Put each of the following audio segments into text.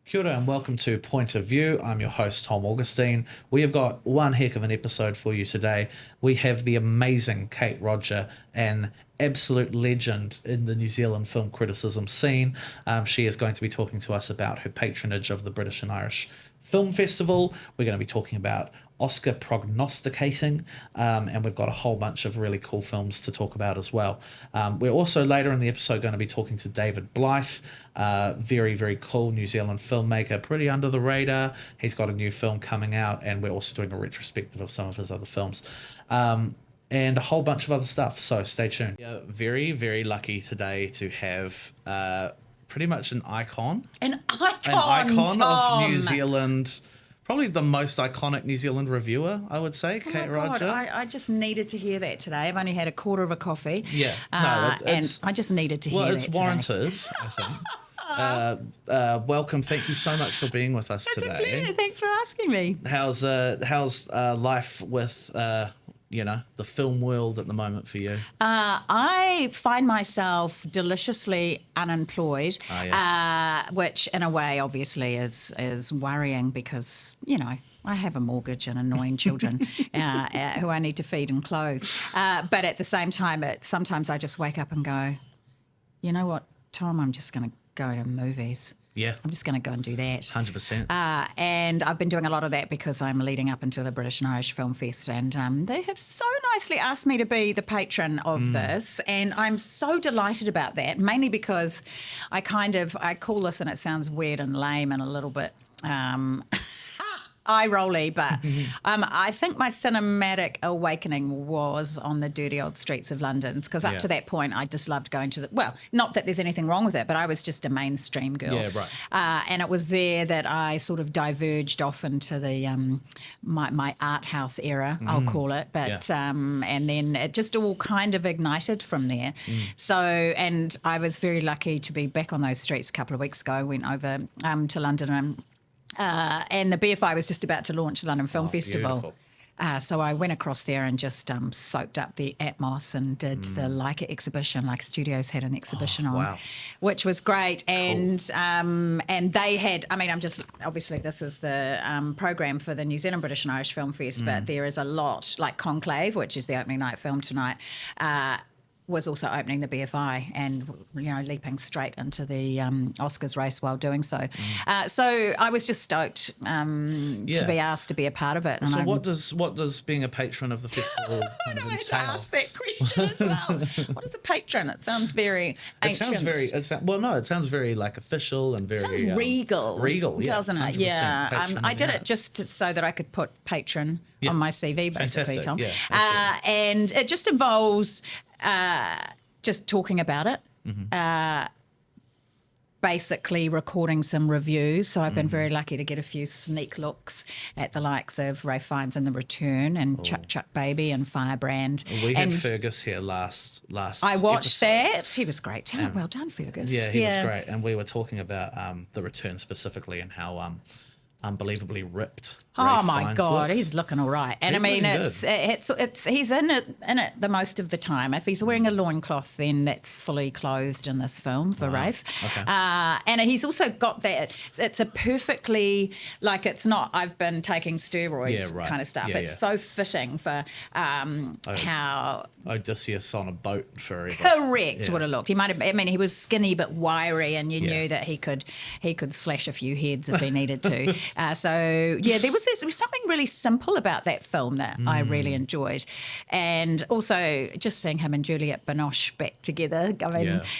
Kia ora and welcome to Point of View. I'm your host, Tom Augustine. We have got one heck of an episode for you today. We have the amazing Kate Rodger, an absolute legend in the New Zealand film criticism scene. She is going to be talking to us about her patronage of the British and Irish Film Festival. We're going to be talking about Oscar prognosticating, and we've got a whole bunch of really cool films to talk about as well. We're also later in the episode going to be talking to David Blythe, very, very cool New Zealand filmmaker, pretty under the radar. He's got a new film coming out, and we're also doing a retrospective of some of his other films. And a whole bunch of other stuff, so stay tuned. Yeah, very, very lucky today to have pretty much an icon. An icon, Tom. Of New Zealand. Probably the most iconic New Zealand reviewer, I would say, Kate Rodger. I just needed to hear that today. I've only had a quarter of a coffee. Yeah. And I just needed to hear that today. Well, it's warranted, I think. Welcome. Thank you so much for being with us today. It's a pleasure. Thanks for asking me. How's life with the film world at the moment for you? I find myself deliciously unemployed, which in a way obviously is worrying because, I have a mortgage and annoying children who I need to feed and clothe. But at the same time, sometimes I just wake up and go, you know what, Tom, I'm just going to go to movies. Yeah. I'm just going to go and do that. 100%. And I've been doing a lot of that because I'm leading up into the British and Irish Film Fest, and they have so nicely asked me to be the patron of this, and I'm so delighted about that, mainly because I call this, and it sounds weird and lame and a little bit eye-rolly, but I think my cinematic awakening was on the dirty old streets of London, because up to that point I just loved going to not that there's anything wrong with it, but I was just a mainstream girl. Yeah, right. And it was there that I sort of diverged off into the my art house era, I'll call it, but and then it just all kind of ignited from there. So, and I was very lucky to be back on those streets a couple of weeks ago. I went over to London and the BFI was just about to launch the London Film Festival. So I went across there and just soaked up the atmos and did the Leica exhibition. Leica Studios had an exhibition on, which was great. And and they had, obviously this is the program for the New Zealand British and Irish Film Fest, but there is a lot, like Conclave, which is the opening night film tonight, was also opening the BFI and, leaping straight into the Oscars race while doing so. So I was just stoked to be asked to be a part of it. And so what does being a patron of the festival kind of entail? I had to ask that question as well. What is a patron? It sounds very ancient. It sounds very like official and very... It sounds regal. Regal, yeah. Doesn't it? Yeah. I did it just so that I could put patron on my CV, basically, Fantastic. Tom. Yeah, and it just involves... just talking about it, basically recording some reviews. So I've been very lucky to get a few sneak looks at the likes of Ralph Fiennes and The Return and Chuck Chuck Baby and Firebrand. We had Fergus here last I watched episode. that. He was great. Well done, Fergus. Yeah, he was great. And we were talking about The Return specifically and how unbelievably ripped Ralph my Fiennes God, looks. he's looking all right. And He's it's he's in it the most of the time. If he's wearing a loincloth, then that's fully clothed in this film for Rafe. Okay. And he's also got that, it's a perfectly, like, it's not, I've been taking steroids kind of stuff. It's so fitting for how... Odysseus on a boat forever. Correct would have looked. He might have, he was skinny but wiry, and you knew that he could slash a few heads if he needed to. There was something really simple about that film that I really enjoyed. And also just seeing him and Juliette Binoche back together.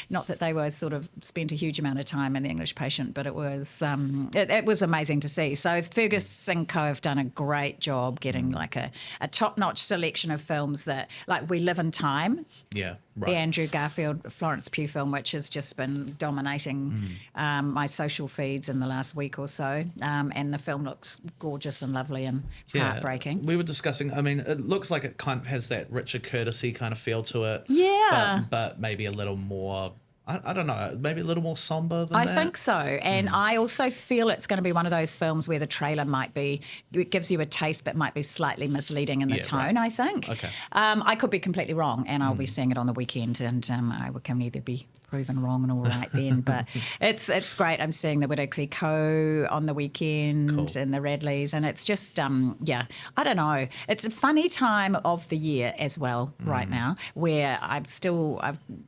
Not that they were sort of spent a huge amount of time in The English Patient, but it was it was amazing to see. So Fergus and co have done a great job getting like a top-notch selection of films that, like We Live in Time. Yeah, right. The Andrew Garfield, Florence Pugh film, which has just been dominating my social feeds in the last week or so. And the film looks gorgeous and lovely and heartbreaking. We were discussing, it looks like it kind of has that Richard Curtis-y kind of feel to it. Yeah. But maybe a little more I don't know, maybe a little more somber than that? I think so. And I also feel it's going to be one of those films where the trailer might be, it gives you a taste, but might be slightly misleading in the tone, right. I think. Okay. I could be completely wrong, and I'll be seeing it on the weekend, and I can either be proven wrong and all right then. But it's great. I'm seeing the Widow Clicquot on the weekend Cool. and the Radleys, and it's just, I don't know. It's a funny time of the year as well right now, where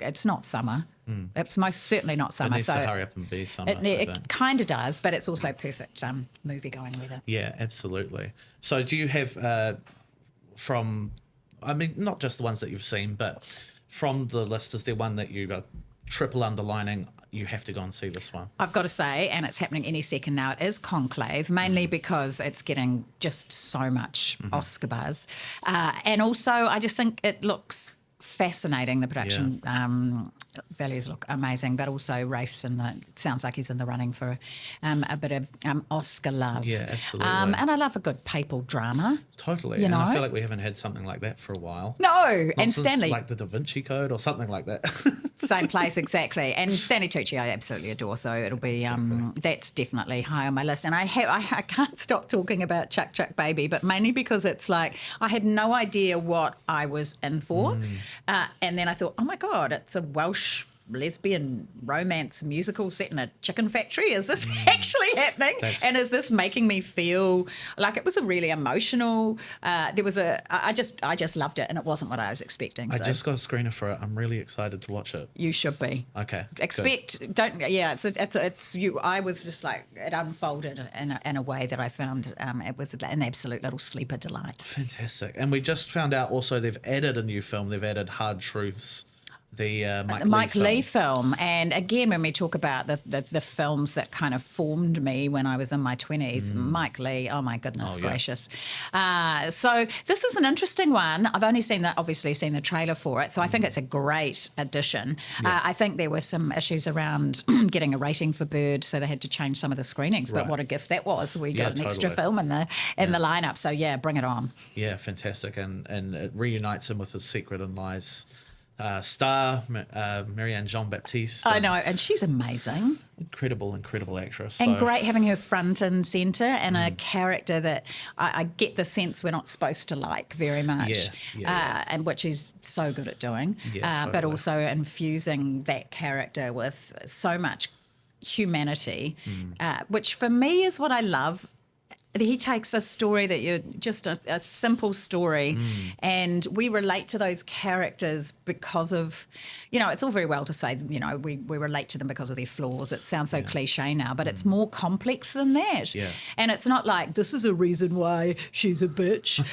it's not summer. It's most certainly not It summer. needs to hurry up and be summer. It kind of does, but it's also perfect movie going weather. Yeah, absolutely. So do you have not just the ones that you've seen, but from the list, is there one that you are triple underlining, you have to go and see this one? I've got to say, and it's happening any second now, it is Conclave, mainly because it's getting just so much Oscar buzz. And also, I just think it looks fascinating. The production values look amazing, but also Rafe's sounds like he's in the running for a bit of Oscar love. Yeah, absolutely. And I love a good papal drama. Totally. And I feel like we haven't had something like that for a while. No, Not and since, Stanley. like the Da Vinci Code or something like that. Same place, exactly. And Stanley Tucci, I absolutely adore. So it'll be that's definitely high on my list. And I can't stop talking about Chuck Chuck Baby, but mainly because it's like I had no idea what I was in for, and then I thought, oh my God, it's a Welsh lesbian romance musical set in a chicken factory. Is this actually happening? And is this making me feel like it was a really emotional? I just loved it, and it wasn't what I was expecting. I So just got a screener for it. I'm really excited to watch it. you should be. Okay. It's you. I was just like, it unfolded in a way that I found it was an absolute little sleeper delight. Fantastic. And we just found out also they've added a new film. They've added Hard Truths, the Mike Leigh film. And again, when we talk about the films that kind of formed me when I was in my 20s, Mike Leigh, oh my goodness gracious. So this is an interesting one. I've only seen the trailer for it, so I think it's a great addition. I think there were some issues around getting a rating for Bird, so they had to change some of the screenings, but what a gift that was. We got an extra film in the lineup, so bring it on. Yeah, fantastic. And it reunites him with his Secret and Lies star, Marianne Jean-Baptiste. I know, and she's amazing. Incredible actress. And great having her front and centre, and a character that I get the sense we're not supposed to like very much, and which she's so good at doing, but also infusing that character with so much humanity, which for me is what I love. He takes a story that you're just a simple story, and we relate to those characters because of, it's all very well to say, we relate to them because of their flaws. It sounds so cliche now, but it's more complex than that. Yeah. And it's not like, this is a reason why she's a bitch,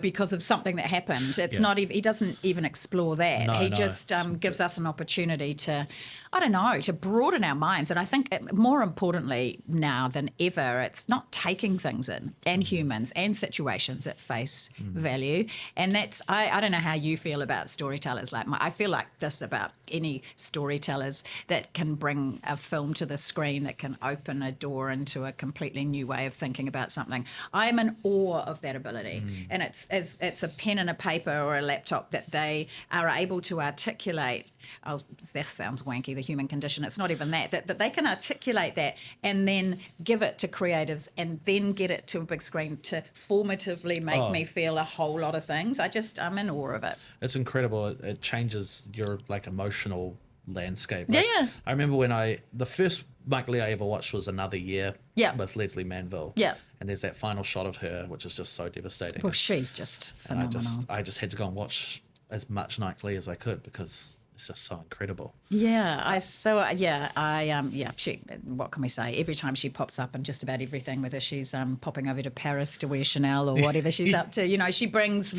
because of something that happened. It's not even, he doesn't even explore that. He just gives us an opportunity to, to broaden our minds. And I think more importantly now than ever, it's not taking things in and humans and situations at face value. And that's, I don't know how you feel about storytellers. I feel like this about any storytellers that can bring a film to the screen that can open a door into a completely new way of thinking about something. I'm in awe of that ability. And it's a pen and a paper or a laptop that they are able to articulate. Oh, that sounds wanky, the human condition. It's not even that they can articulate that and then give it to creatives and then get it to a big screen to formatively make me feel a whole lot of things. I'm in awe of it. It's incredible. It changes your emotional landscape. Yeah. I remember when the first Mike Leigh I ever watched was Another Year with Leslie Manville. Yeah. And there's that final shot of her, which is just so devastating. Well, she's just phenomenal. And I just had to go and watch as much Mike Leigh as I could because it's just so incredible. Yeah, she, what can we say? Every time she pops up in just about everything, whether she's popping over to Paris to wear Chanel or whatever she's up to, she brings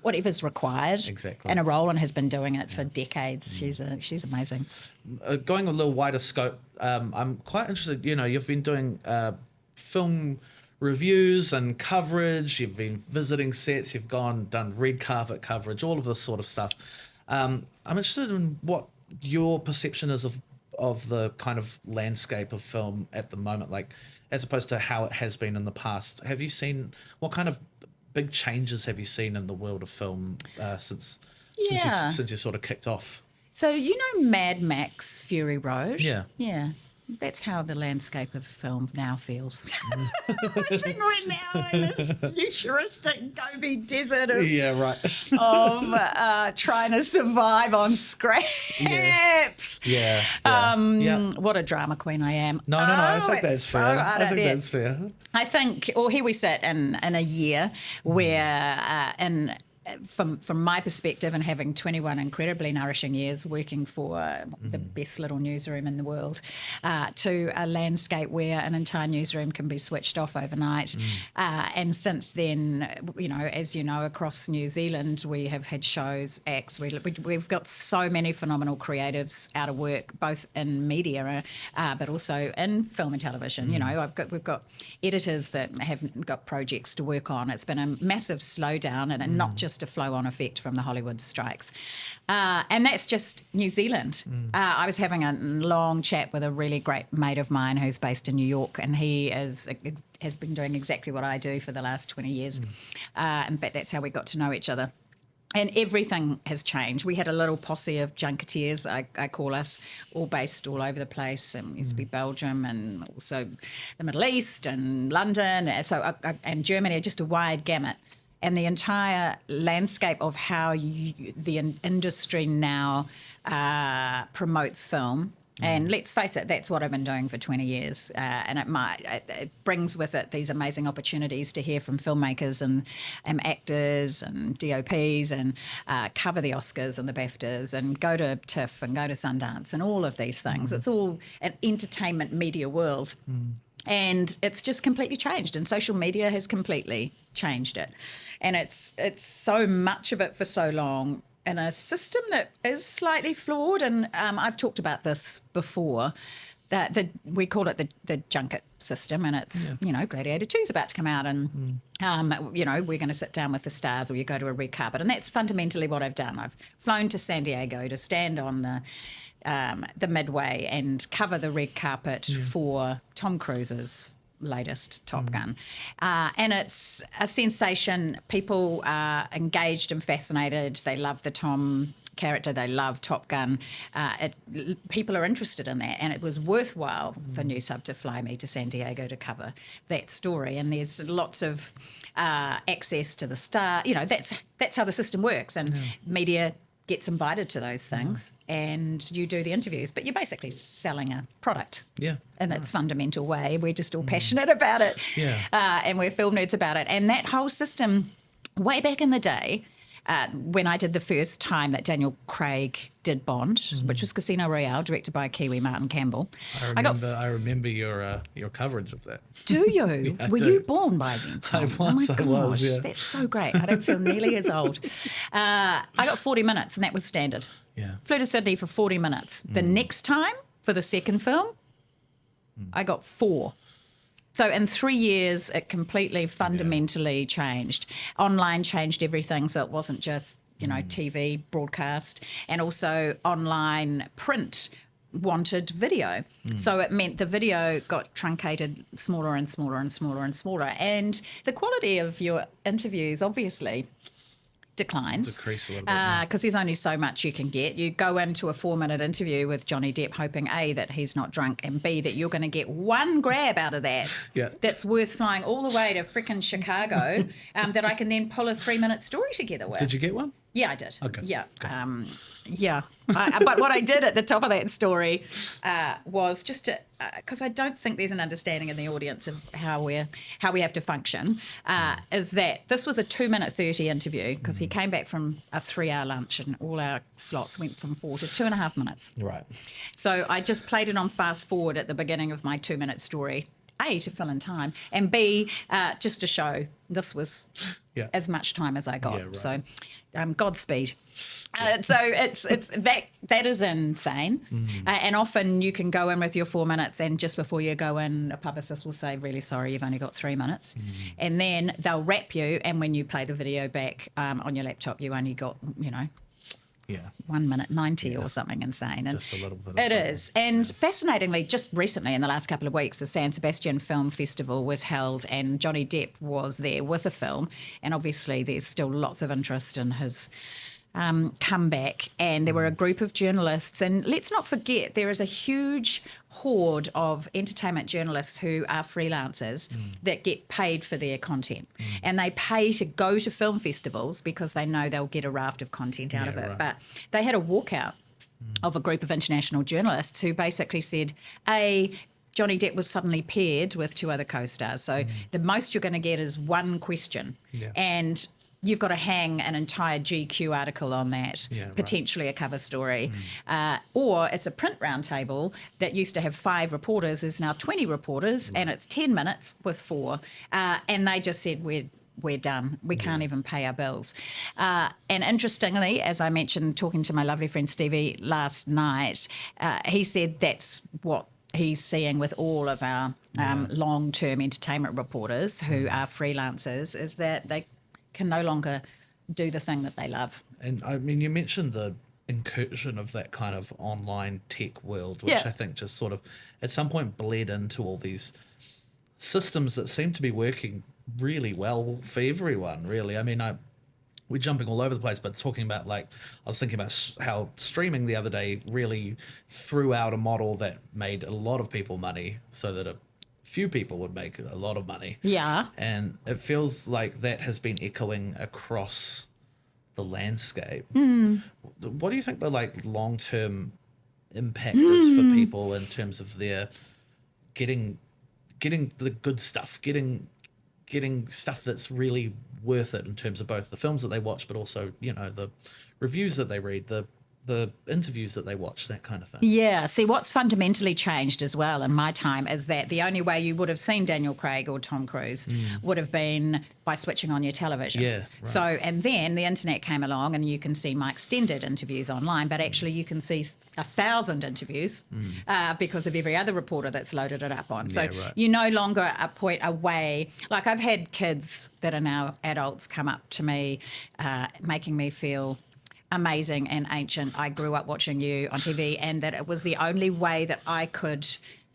whatever's required in a role and has been doing it for decades. She's amazing. Going a little wider scope, I'm quite interested, you've been doing film reviews and coverage, you've been visiting sets, you've done red carpet coverage, all of this sort of stuff. I'm interested in what your perception is of the kind of landscape of film at the moment, as opposed to how it has been in the past. Have you seen, what kind of big changes have you seen in the world of film since you sort of kicked off? So you know Mad Max Fury Road? Yeah. Yeah. That's how the landscape of film now feels. I think we're now in this futuristic Gobi desert of, Yeah, right. trying to survive on scraps. Yeah. What a drama queen I am. No, I think that's it's fair. so hard I out think there. that's fair. I think, here we sit in a year where, from my perspective, and having 21 incredibly nourishing years working for the best little newsroom in the world, to a landscape where an entire newsroom can be switched off overnight. And since then, as you know, across New Zealand, we have had shows, acts. We've got so many phenomenal creatives out of work, both in media, but also in film and television. We've got editors that haven't got projects to work on. It's been a massive slowdown, and not just a flow-on effect from the Hollywood strikes. And that's just New Zealand. I was having a long chat with a really great mate of mine who's based in New York, and he has been doing exactly what I do for the last 20 years. In fact, that's how we got to know each other. And everything has changed. We had a little posse of junketeers, I call us, all based all over the place. And used to be Belgium and also the Middle East and London, and Germany, just a wide gamut. And the entire landscape of how the industry now promotes film. And let's face it, that's what I've been doing for 20 years. And it brings with it these amazing opportunities to hear from filmmakers and actors and DOPs and cover the Oscars and the BAFTAs and go to TIFF and go to Sundance and all of these things. It's all an entertainment media world. And it's just completely changed, and social media has completely changed it. And it's so much of it for so long in a system that is slightly flawed. And I've talked about this before, that we call it the junket system, and it's, Gladiator II is about to come out, and, we're going to sit down with the stars, or you go to a red carpet. And that's fundamentally what I've done. I've flown to San Diego to stand on the Midway and cover the red carpet for Tom Cruise's latest Top Gun. And it's a sensation. People are engaged and fascinated. They love the Tom character. They love Top Gun. People are interested in that. And it was worthwhile for Newsub to fly me to San Diego to cover that story. And there's lots of access to the star. That's how the system works. And media gets invited to those things, and you do the interviews, but you're basically selling a product in its fundamental way. We're just all passionate about it, and we're film nerds about it. And that whole system, way back in the day, when I did the first time that Daniel Craig did Bond, which was Casino Royale, directed by Kiwi Martin Campbell. I remember your coverage of that. Do you? Yeah, Were you born by then, Tom? I was, That's so great. I don't feel nearly as old. I got 40 minutes, and that was standard. Yeah. Flew to Sydney for 40 minutes. The next time, for the second film, I got 4. So in 3 years, it completely fundamentally changed. Online changed everything, so it wasn't just, TV broadcast, and also online print wanted video. So it meant the video got truncated smaller and smaller and smaller and smaller. And the quality of your interviews obviously declines. Decrease a little bit. Because there's only so much you can get. You go into a 4-minute interview with Johnny Depp hoping, A, that he's not drunk, and B, that you're going to get one grab out of that that's worth flying all the way to frickin' Chicago that I can then pull a 3-minute story together with. Did you get one? Yeah, I did. Okay. Yeah. But what I did at the top of that story was just to, because I don't think there's an understanding in the audience of how we have to function, is that this was a 2-minute 30 interview, because he came back from a 3-hour lunch, and all our slots went from 4 to 2.5 minutes. Right. So I just played it on fast forward at the beginning of my 2-minute story. A, to fill in time, and B, just to show this was as much time as I got. Yeah, right. So, Godspeed. So it's that is insane. And often you can go in with your 4 minutes, and just before you go in, a publicist will say, "Really sorry, you've only got 3 minutes," and then they'll wrap you. And when you play the video back on your laptop, you only got 1 minute 90 or something insane. And just a little bit. It is. And fascinatingly, just recently in the last couple of weeks, the San Sebastian Film Festival was held, and Johnny Depp was there with a film. And obviously there's still lots of interest in his comeback, and there were a group of journalists, and let's not forget there is a huge horde of entertainment journalists who are freelancers that get paid for their content, and they pay to go to film festivals because they know they'll get a raft of content out of it. Right. But they had a walkout of a group of international journalists who basically said, Johnny Depp was suddenly paired with 2 other co-stars, so the most you're going to get is one question, and you've got to hang an entire GQ article on that, potentially a cover story. Or it's a print roundtable that used to have 5 reporters, is now 20 reporters, and it's 10 minutes with 4. And they just said, we're done. We can't even pay our bills. And interestingly, as I mentioned, talking to my lovely friend Stevie last night, he said that's what he's seeing with all of our long-term entertainment reporters who are freelancers, is that they can no longer do the thing that they love. And I mean, you mentioned the incursion of that kind of online tech world, which I think just sort of at some point bled into all these systems that seem to be working really well for everyone, really. I mean, we're jumping all over the place, but talking about, like, I was thinking about how streaming the other day really threw out a model that made a lot of people money so that a few people would make a lot of money. Yeah. And it feels like that has been echoing across the landscape. What do you think the long-term impact is for people in terms of their getting the good stuff, getting stuff that's really worth it in terms of both the films that they watch, but also, the reviews that they read, the interviews that they watch, that kind of thing. Yeah. See, what's fundamentally changed as well in my time is that the only way you would have seen Daniel Craig or Tom Cruise would have been by switching on your television. Yeah. Right. So, and then the internet came along and you can see my extended interviews online, but actually you can see 1,000 interviews because of every other reporter that's loaded it up on. So you're no longer a point away. Like, I've had kids that are now adults come up to me making me feel amazing and ancient. I grew up watching you on TV, and that it was the only way that I could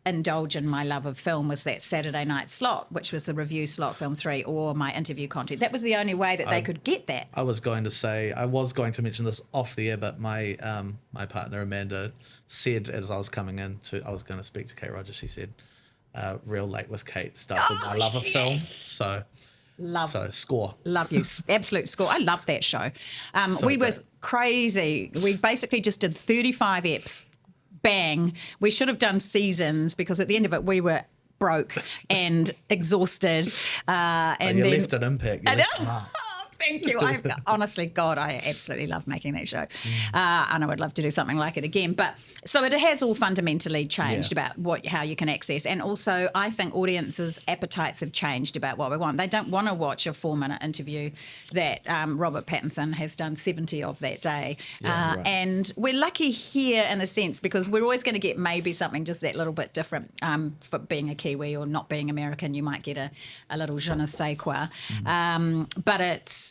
indulge in my love of film was that Saturday night slot, which was the review slot, Film 3, or my interview content. That was the only way that they could get that. I was going to mention this off the air, but my partner Amanda said, as I was coming in, I was going to speak to Kate Rodger, she said, Real Late with Kate started my love of film. So score. Love you. Absolute score. I love that show. We were crazy. We basically just did 35 eps. Bang. We should have done seasons because at the end of it we were broke and exhausted. And you then left an impact. Thank you. Honestly, God, I absolutely love making that show. And I would love to do something like it again. But so it has all fundamentally changed about how you can access. And also, I think audiences' appetites have changed about what we want. They don't want to watch a 4-minute interview that Robert Pattinson has done 70 of that day. And we're lucky here in a sense because we're always going to get maybe something just that little bit different. For being a Kiwi or not being American, you might get a little je ne sais quoi. But it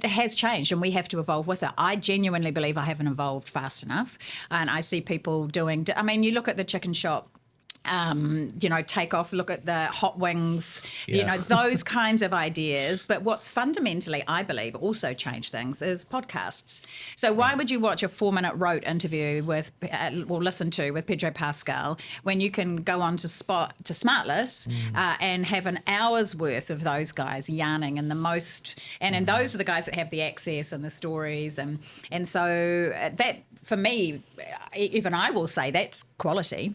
has changed and we have to evolve with it. I genuinely believe I haven't evolved fast enough, and I see people doing, I mean, you look at the chicken shop, take off, look at the hot wings, those kinds of ideas. But what's fundamentally, I believe, also changed things is podcasts. So why would you watch a 4-minute rote interview listen to with Pedro Pascal when you can go on to Smartless and have an hour's worth of those guys yarning and and those are the guys that have the access and the stories and so that, for me, even I will say that's quality.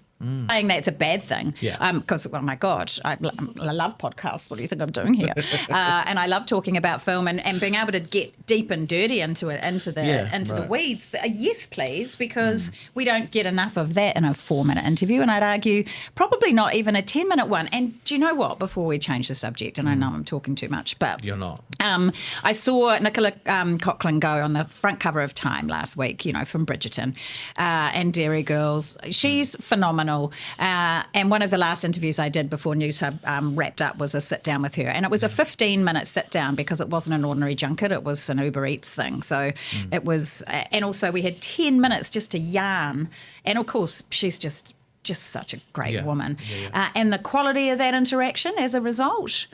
Saying that's a bad thing, because oh my God, I love podcasts. What do you think I'm doing here? And I love talking about film and being able to get deep and dirty into the weeds. Yes, please, because we don't get enough of that in a 4-minute interview, and I'd argue probably not even a 10-minute one. And do you know what? Before we change the subject, and I know I'm talking too much, but you're not. I saw Nicola Coughlan go on the front cover of Time last week. From Bridgerton and Dairy Girls. She's phenomenal. And one of the last interviews I did before News Hub wrapped up was a sit down with her. And it was a 15-minute sit down because it wasn't an ordinary junket. It was an Uber Eats thing. So it was, and also we had 10 minutes just to yarn. And of course, she's just such a great woman. And the quality of that interaction as a result,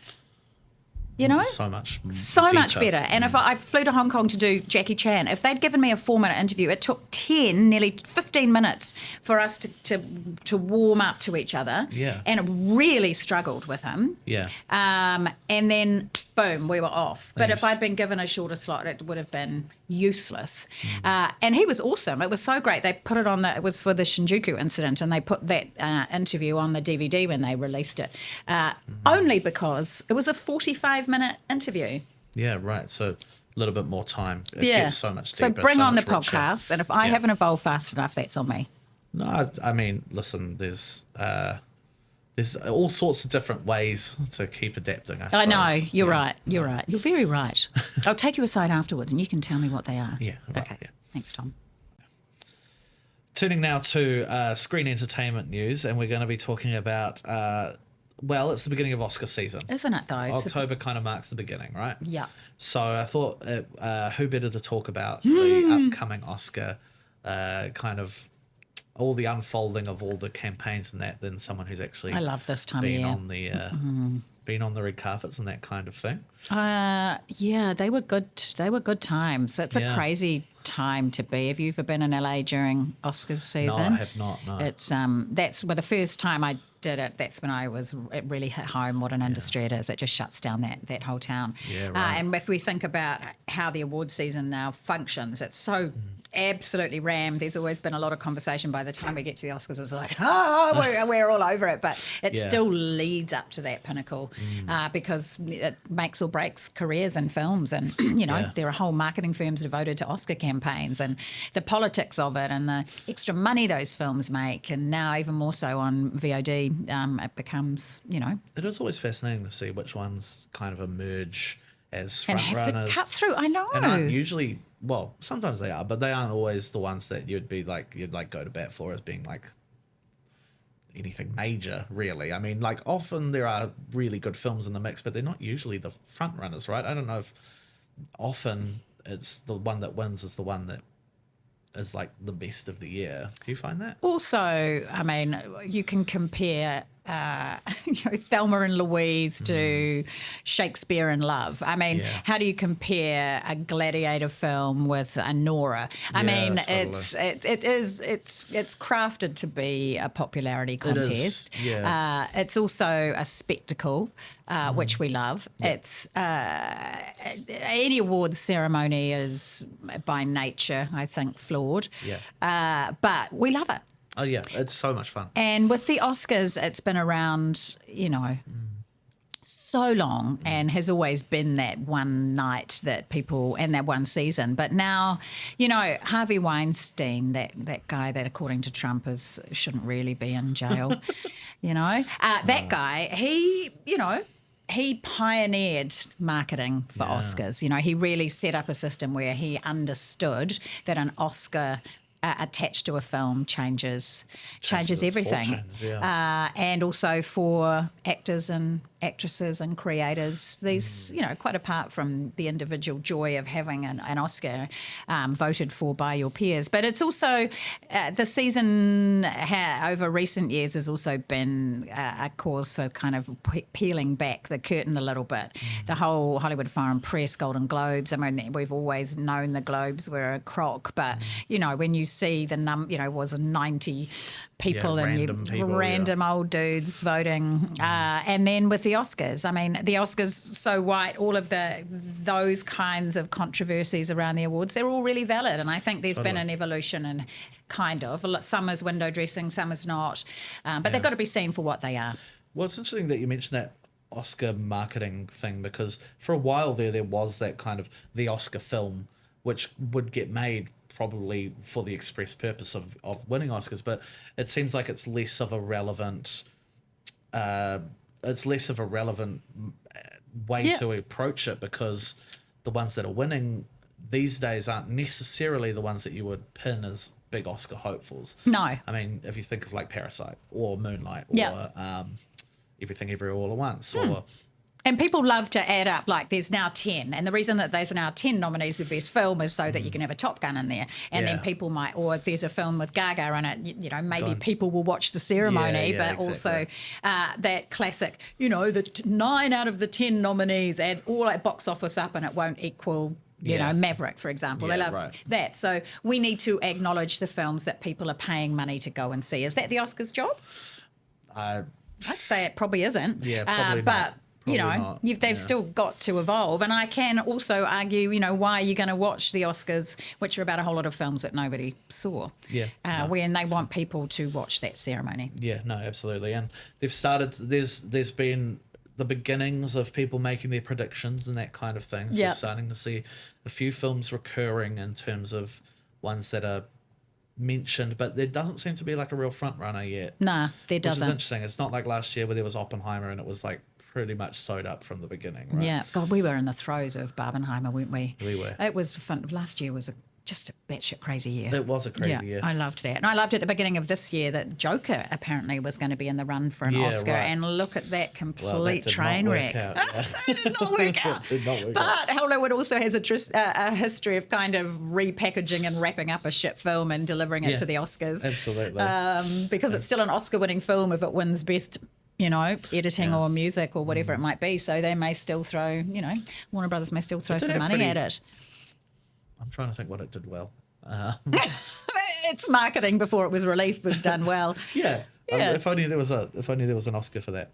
You know, so much much deeper. better. And if I flew to Hong Kong to do Jackie Chan, if they'd given me a 4-minute interview, it took 10, nearly 15 minutes for us to warm up to each other. Yeah. And it really struggled with him. Yeah. And then, boom, we were off. But Nice. if I'd been given a shorter slot, it would have been useless. And he was awesome. It was so great. They put it on it was for the Shinjuku incident, and they put that interview on the DVD when they released it, only because it was a 45-minute interview. Yeah, right. So a little bit more time. It Yeah. gets so much So deeper. bring on the much richer. podcast, and if I haven't evolved fast enough, that's on me. No, I mean, listen, there's all sorts of different ways to keep adapting, I suppose. I know. You're right. You're right. You're very right. I'll take you aside afterwards, and you can tell me what they are. Yeah. Right, Okay. yeah. Thanks, Tom. Turning now to screen entertainment news, and we're going to be talking about, well, it's the beginning of Oscar season. Isn't it, though? October kind of marks the beginning, right? Yeah. So I thought, who better to talk about the upcoming Oscar, kind of all the unfolding of all the campaigns and that, than someone who's actually I love this time of been year. on the been on the red carpets and that kind of thing. Yeah, they were good. They were good times. It's a crazy time to be. Have you ever been in LA during Oscars season? No, I have not. No. It's that's the first time I did it. That's when it really hit home what an industry it is. It just shuts down that whole town. Yeah, right. And if we think about how the award season now functions, it's so absolutely rammed. There's always been a lot of conversation by the time we get to the Oscars. It's like, we're all over it. But it still leads up to that pinnacle because it makes or breaks careers in films. And, there are whole marketing firms devoted to Oscar campaigns and the politics of it and the extra money those films make. And now even more so on VOD, it becomes, It is always fascinating to see which ones kind of emerge as and front have to runners. cut through. I know. And aren't usually, well, sometimes they are, but they aren't always the ones that you'd go to bat for as being like anything major, really. I mean, like often there are really good films in the mix, but they're not usually the front runners, right? I don't know if often it's the one that wins is the one that is like the best of the year. Do you find that? Also, I mean, you can compare Thelma and Louise to Shakespeare in Love. I mean, how do you compare a Gladiator film with a Nora? I mean, totally. it's crafted to be a popularity contest. It's also a spectacle, which we love. It's any awards ceremony is by nature, I think, flawed. But we love it. Oh yeah, it's so much fun. And with the Oscars, it's been around, so long and has always been that one night that people and that one season. But now, Harvey Weinstein, that guy that according to Trump shouldn't really be in jail, that guy, he pioneered marketing for Oscars. He really set up a system where he understood that an Oscar attached to a film changes everything. Fortunes, and also for actors and actresses and creators, these, quite apart from the individual joy of having an Oscar voted for by your peers. But it's also, the season over recent years has also been a cause for kind of peeling back the curtain a little bit. The whole Hollywood Foreign Press, Golden Globes, I mean, we've always known the Globes were a crock, but, when you see the was 90 people and random old dudes voting. And then with the Oscars, I mean, the Oscars so white, all of those kinds of controversies around the awards, they're all really valid. And I think there's been an evolution and kind of, some is window dressing, some is not. But they've got to be seen for what they are. Well, it's interesting that you mentioned that Oscar marketing thing, because for a while there was that kind of the Oscar film, which would get made probably for the express purpose of winning Oscars, but it seems like it's less of a relevant way to approach it, because the ones that are winning these days aren't necessarily the ones that you would pin as big Oscar hopefuls. No. I mean, if you think of like Parasite or Moonlight or Everything Everywhere All at Once or And people love to add up, like there's now 10. And the reason that there's now 10 nominees for Best Film is so that you can have a Top Gun in there. And then people might, or if there's a film with Gaga in it, you know, maybe people will watch the ceremony, but also that classic, you know, the 9 out of the 10 nominees add all that box office up and it won't equal, you know, Maverick, for example. They love that. So we need to acknowledge the films that people are paying money to go and see. Is that the Oscars' job? I'd say it probably isn't. Yeah, probably but not. You know, they've still got to evolve. And I can also argue, you know, why are you going to watch the Oscars, which are about a whole lot of films that nobody saw, when they want people to watch that ceremony. Yeah, no, absolutely. And they've started, there's been the beginnings of people making their predictions and that kind of thing. So we're starting to see a few films recurring in terms of ones that are mentioned, but there doesn't seem to be like a real front runner yet. Nah, there doesn't. Which is interesting. It's not like last year where there was Oppenheimer and it was like pretty much sewed up from the beginning, right? Yeah, God, we were in the throes of Barbenheimer, weren't we? We were. It was fun. Last year was just a batshit crazy year. It was a crazy year. I loved that. And I loved at the beginning of this year that Joker apparently was going to be in the run for an Oscar. Right. And look at that complete train wreck. It did not work out. But Hollywood also has a history of kind of repackaging and wrapping up a shit film and delivering it to the Oscars. Absolutely. Because it's still an Oscar-winning film if it wins best, you know, editing or music or whatever it might be. So they may still throw, you know, Warner Brothers may still throw some money at it. I'm trying to think what it did well. Its marketing before it was released was done well. If only there was an Oscar for that.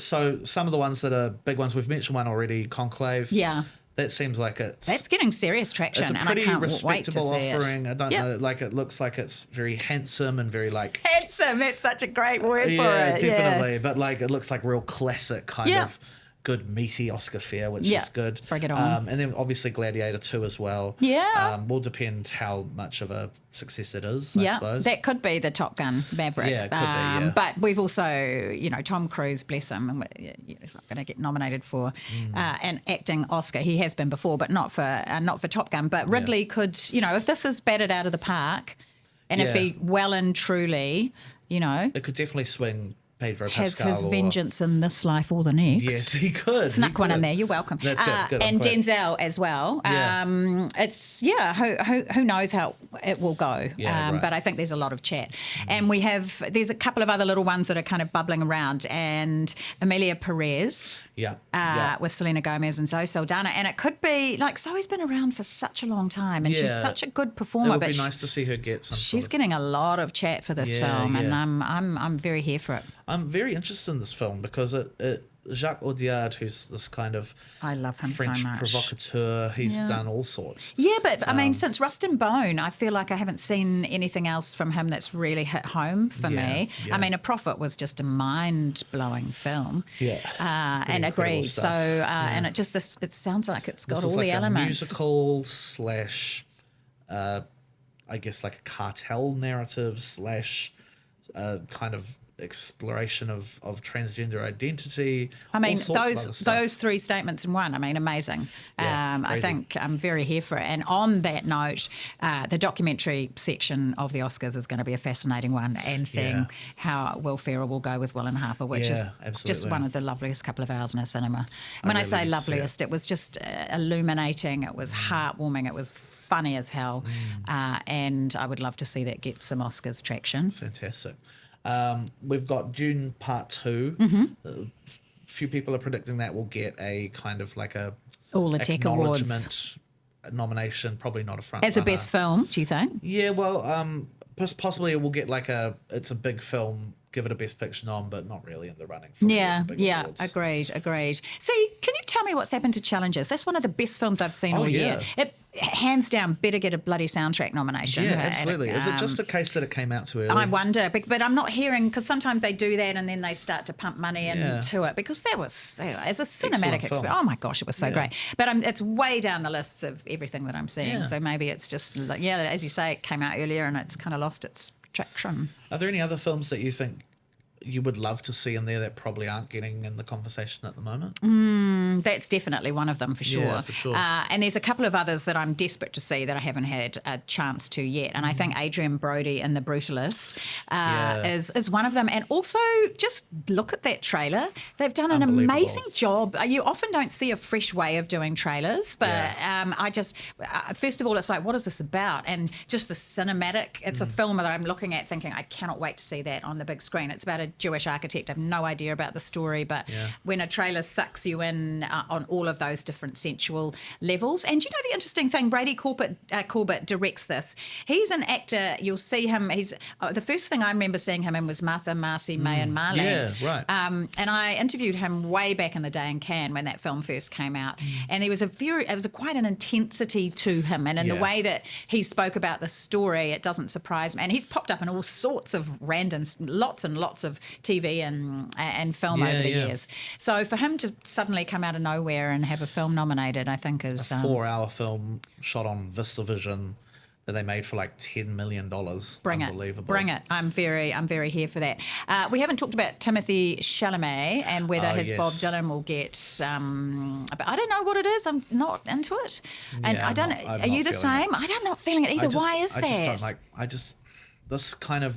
So some of the ones that are big ones, we've mentioned one already, Conclave. Yeah. That seems like that's getting serious traction. It's a pretty and I can't respectable wait to see offering. It. I don't know, like it looks like it's very handsome and very like handsome. That's such a great word for it. Yeah, definitely. But like it looks like real classic kind of good meaty Oscar fare, which is good. Bring it on. And then obviously Gladiator II as well. Yeah. Will depend how much of a success it is, I suppose. That could be the Top Gun Maverick. Yeah, it could be, But we've also, you know, Tom Cruise, bless him, he's not going to get nominated for an acting Oscar. He has been before, but not for Top Gun. But Ridley could, you know, if this is batted out of the park and if he well and truly, you know. It could definitely swing Pedro has Pascal. his vengeance in this life or the next. Yes, he could. Snuck one in there. You're welcome. That's good. And Denzel as well. It's who knows how it will go. But I think there's a lot of chat, and there's a couple of other little ones that are kind of bubbling around, and Emilia Perez. With Selena Gomez and Zoe Saldana, and it could be like Zoe's been around for such a long time, and she's such a good performer. It would be nice to see her get some. She's getting a lot of chat for this film, and I'm very here for it. I'm very interested in this film because Jacques Audiard, who's this kind of I love him French so much. provocateur, he's done all sorts. Yeah, but I mean, since Rust and Bone, I feel like I haven't seen anything else from him that's really hit home for me. Yeah. I mean, A Prophet was just a mind-blowing film. And agreed. Stuff. So, and it just it sounds like it's got all the elements. Musical slash, I guess like a cartel narrative slash, kind of exploration of transgender identity. I mean, those three statements in one. I mean, amazing. I think I'm very here for it. And on that note, the documentary section of the Oscars is going to be a fascinating one, and seeing how Will Ferrell will go with Will and Harper, which is just one of the loveliest couple of hours in a cinema. And when I say loveliest, it was just illuminating. It was heartwarming. It was funny as hell. And I would love to see that get some Oscars traction. Fantastic. We've got Dune Part 2. A few people are predicting that will get a kind of like a all the tech acknowledgement nomination, probably not a front as runner. a best film. Do you think? Yeah, well, possibly it will get like it's a big film, give it a best picture nom, but not really in the running for awards. Agreed. See, can you tell me what's happened to Challengers? That's one of the best films I've seen all year. It hands down better get a bloody soundtrack nomination. Yeah, absolutely. Is it just a case that it came out too early? I wonder, but I'm not hearing, because sometimes they do that and then they start to pump money into it, because that was, as a cinematic experience, oh my gosh, it was so great. But it's way down the lists of everything that I'm seeing. So maybe it's just, as you say, it came out earlier and it's kind of lost its traction. Are there any other films that you think you would love to see in there that probably aren't getting in the conversation at the moment? That's definitely one of them for sure. Yeah, for sure. And there's a couple of others that I'm desperate to see that I haven't had a chance to yet. And I think Adrian Brody in The Brutalist is one of them. And also just look at that trailer. They've done an amazing job. You often don't see a fresh way of doing trailers, but I just, first of all, it's like, what is this about? And just the cinematic, it's a film that I'm looking at thinking, I cannot wait to see that on the big screen. It's about a Jewish architect. I have no idea about the story, but when a trailer sucks you in on all of those different sensual levels. And you know the interesting thing, Brady Corbett directs this. He's an actor. You'll see him. He's the first thing I remember seeing him in was Martha, Marcy, May and Marlene. Yeah, right. And I interviewed him way back in the day in Cannes when that film first came out. And there was quite an intensity to him. And in the way that he spoke about the story, it doesn't surprise me. And he's popped up in all sorts of random, lots and lots of TV and film over the years. So for him to suddenly come out of nowhere and have a film nominated, I think is a 4-hour film shot on VistaVision that they made for like $10 million. Unbelievable. Bring it. I'm very here for that. We haven't talked about Timothée Chalamet and whether Bob Dylan will get. But I don't know what it is. I'm not into it, and I don't. Are you the same? I'm not feeling it either. Why is that? I just don't like. This kind of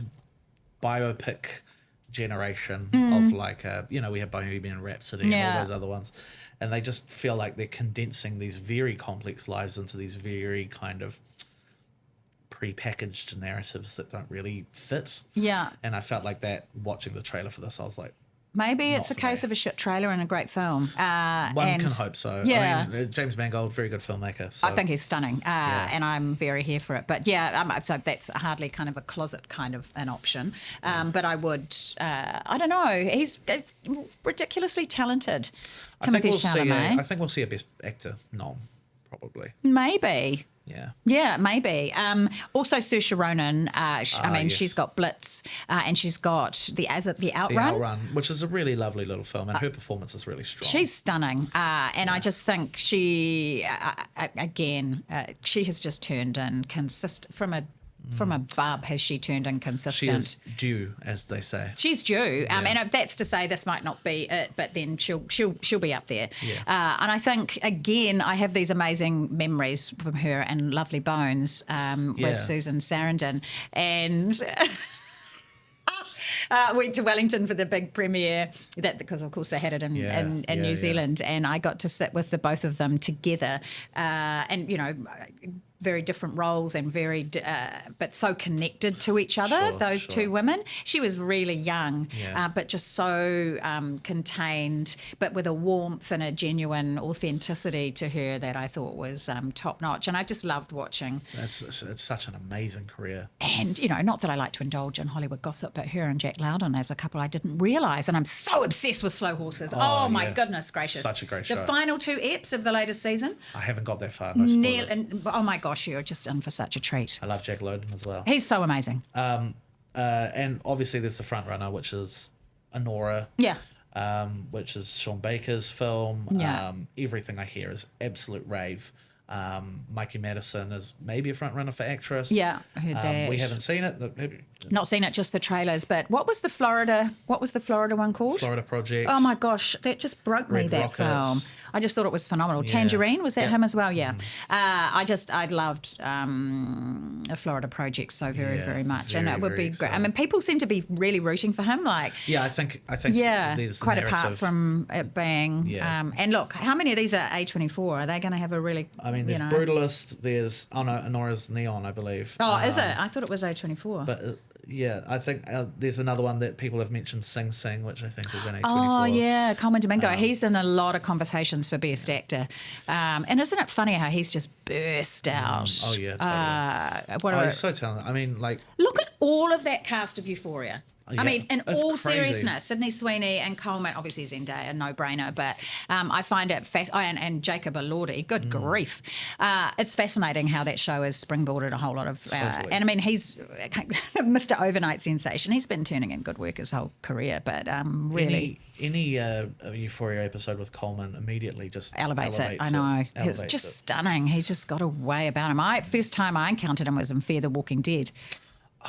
biopic generation of like we have Bohemian Rhapsody and all those other ones, and they just feel like they're condensing these very complex lives into these very kind of pre-packaged narratives that don't really fit. Yeah. And I felt like that watching the trailer for this. I was like, maybe it's a case of a shit trailer and a great film. One can hope so. Yeah. I mean, James Mangold, very good filmmaker. So. I think he's stunning, and I'm very here for it. But so that's hardly kind of a closet kind of an option. But I would, I don't know, he's ridiculously talented. Timothée Chalamet. I think we'll see a Best Actor nom, probably. Maybe. Yeah, maybe. Also, Saoirse Ronan. She's got Blitz, and she's got the Outrun. The Outrun, which is a really lovely little film, and her performance is really strong. She's stunning, and I just think she, she has just turned in consistent from a bub has she turned inconsistent. She is due, as they say. She's due, and that's to say this might not be it, but then she'll be up there. Yeah. And I think again I have these amazing memories from her and Lovely Bones with Susan Sarandon, and went to Wellington for the big premiere because of course they had it in New Zealand, and I got to sit with the both of them together, and very different roles and but so connected to each other, those two women. She was really young, but just so contained, but with a warmth and a genuine authenticity to her that I thought was top notch. And I just loved watching. It's such an amazing career. And, not that I like to indulge in Hollywood gossip, but her and Jack Lowden as a couple I didn't realise. And I'm so obsessed with Slow Horses. Oh my goodness gracious. Such a great show. The final 2 eps of the latest season. I haven't got that far. No spoilers. Oh my gosh, you're just in for such a treat. I love Jack Lowden as well. He's so amazing. And obviously there's the front runner, which is Honora. Yeah. Which is Sean Baker's film. Yeah. Everything I hear is absolute rave. Mikey Madison is maybe a front runner for actress. Yeah, I heard that. We haven't seen it. Not seen it, just the trailers. But what was the Florida one called? Florida Project. Oh my gosh, that just broke me. That film. I just thought it was phenomenal. Yeah. Tangerine, was that him as well? Yeah. I loved a Florida Project so very much, and it would be great. I mean, people seem to be really rooting for him. Like, I think there's quite apart from it being. Yeah. And look, how many of these are A24? Are they going to have a really? I mean, there's Brutalist. There's Honora's Neon, I believe. Oh, is it? I thought it was A24. But. I think there's another one that people have mentioned, Sing Sing, which I think is in A24. Oh, yeah, Coleman Domingo. He's in a lot of conversations for Best Actor. And isn't it funny how he's just burst out? Oh, yeah, totally. He's so talented. I mean, like... Look at all of that cast of Euphoria. Yeah, I mean, in all crazy. Seriousness, Sydney Sweeney and Coleman, obviously Zendaya, a no-brainer, but I find it and Jacob Elordi, good grief. It's fascinating how that show has springboarded a whole lot of... and I mean, he's Mr. Overnight sensation. He's been turning in good work his whole career, but really... Any Euphoria episode with Coleman immediately just elevates it. I know. It's just stunning. He's just got a way about him. First time I encountered him was in Fear the Walking Dead.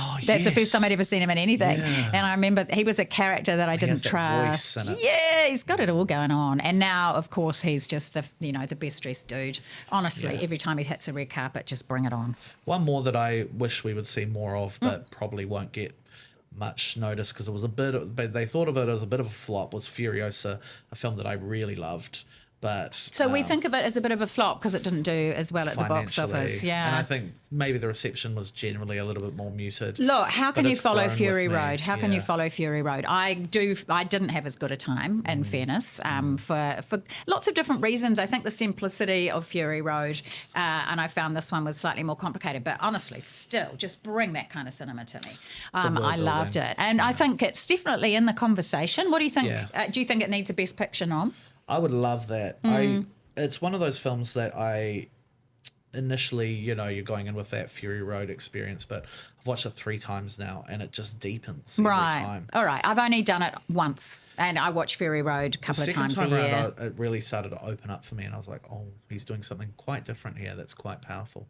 Oh, That's the first yes. time I'd ever seen him in anything. Yeah. And I remember he was a character that I He didn't has that voice trust. in it. Yeah, he's got it all going on. And now, of course, he's just the best dressed dude. Honestly, Yeah. every time he hits a red carpet, just bring it on. One more that I wish we would see more of, but probably won't get much notice because it was but they thought of it as a bit of a flop, was Furiosa, a film that I really loved. But So we think of it as a bit of a flop because it didn't do as well at the box financially, office. Yeah. and I think maybe the reception was generally a little bit more muted. Look, how can But you it's follow grown Fury with me. Road? How can you Yeah. follow Fury Road? I didn't have as good a time, in fairness, for lots of different reasons. I think the simplicity of Fury Road, and I found this one was slightly more complicated. But honestly, still, just bring that kind of cinema to me. world I loved building. it, and I think it's definitely in the conversation. What do you think? Yeah. Do you think it needs a Best Picture nom? I would love that. It's one of those films that I initially, you're going in with that Fury Road experience, but I've watched it 3 times now, and it just deepens every time. All right. I've only done it once, and I watch Fury Road a couple of Second times time a year. around, it really started to open up for me, and I was like, oh, he's doing something quite different here that's quite powerful.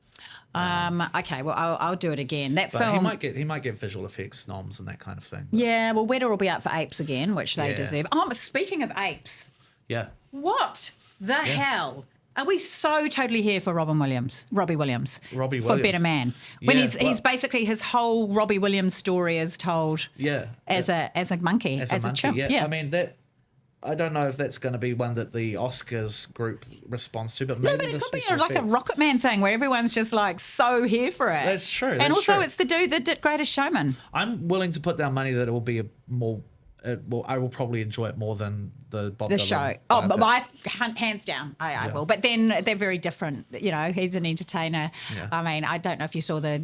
Okay, well, I'll do it again. That But film. he might get visual effects noms and that kind of thing. Yeah, well, Weta will be up for Apes again, which they Yeah. deserve. Oh, but speaking of apes, Yeah. what the hell? Are we so totally here for Robbie Williams? Robbie For Williams. Better Man. When Yeah, he's basically his whole Robbie Williams story is told Yeah. as a monkey, as a monkey, chimp. yeah. I mean, I don't know if that's going to be one that the Oscars group responds to, but maybe No, but it the could be special like a effects. Rocket Man thing where everyone's just like so here for it. That's true, And that's also, true. it's the dude that did Greatest Showman. I'm willing to put down money that it will be I will probably enjoy it more than the Bob The Dylan show. Oh, but biopic. hands down, I will. But then they're very different. He's an entertainer. Yeah. I mean, I don't know if you saw the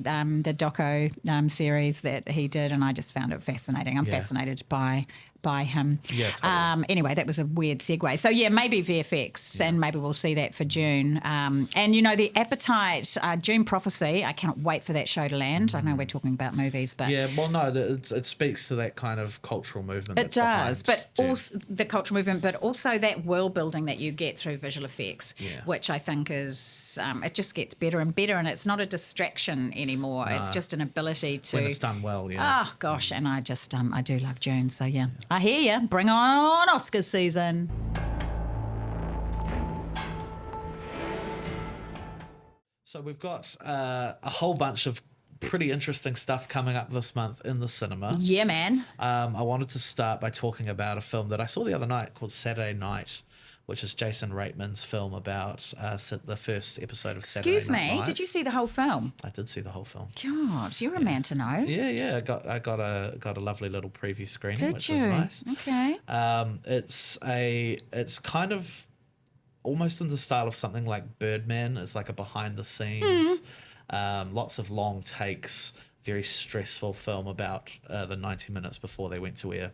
doco series that he did, and I just found it fascinating. I'm fascinated by him. Yeah, totally. Anyway, that was a weird segue. So yeah, maybe VFX, and maybe we'll see that for June. And the Appetite, June Prophecy. I cannot wait for that show to land. I know we're talking about movies, but Yeah, well, no, it speaks to that kind of cultural movement. it does, but June. also the cultural movement, but also that world building that you get through visual effects, which I think is it just gets better and better, and it's not a distraction anymore. It's just an ability to. when it's done well, yeah. Oh gosh, and I just I do love June, so yeah. I hear you. Bring on Oscars season. So we've got a whole bunch of pretty interesting stuff coming up this month in the cinema. Yeah, man. I wanted to start by talking about a film that I saw the other night called Saturday Night, which is Jason Reitman's film about the first episode of Saturday Excuse Night me. Live. Did you see the whole film? I did see the whole film. God, you're a man to know. Yeah. I got a lovely little preview screening, Did which you? was nice. Okay. It's kind of almost in the style of something like Birdman. It's like a behind the scenes, lots of long takes, very stressful film about the 90 minutes before they went to air,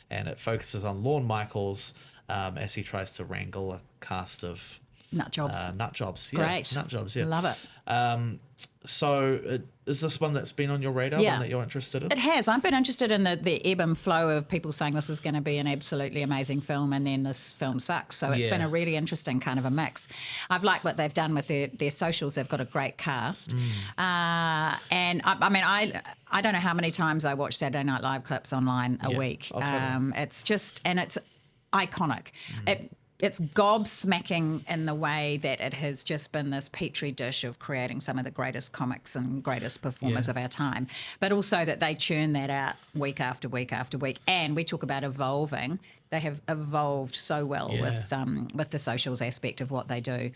and it focuses on Lorne Michaels as he tries to wrangle a cast of Nut jobs. nut jobs. Great. Nut jobs. Yeah, Love it. So is this one that's been on your radar? Yeah. One that you're interested in? It has. I've been interested in the ebb and flow of people saying this is going to be an absolutely amazing film, and then this film sucks. So it's been a really interesting kind of a mix. I've liked what they've done with their socials. They've got a great cast. And I mean, I don't know how many times I watch Saturday Night Live clips online a week. Oh, totally. It's just, and it's iconic. It's gobsmacking in the way that it has just been this petri dish of creating some of the greatest comics and greatest performers of our time, but also that they churn that out week after week after week. And we talk about evolving. They have evolved so well with the socials aspect of what they do.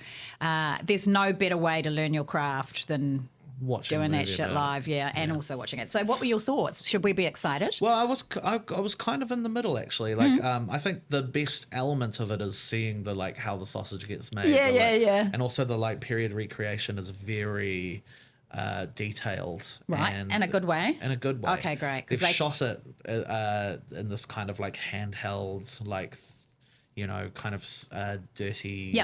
There's no better way to learn your craft than Watching doing a that movie shit about live, and also watching it. So what were your thoughts? Should we be excited? Well, I was kind of in the middle actually. Like, I think the best element of it is seeing how the sausage gets made. Yeah. And also the period recreation is very detailed, Right, and in a good way? In a good way. Okay, great, 'cause They've shot it in this kind of handheld, kind of dirty,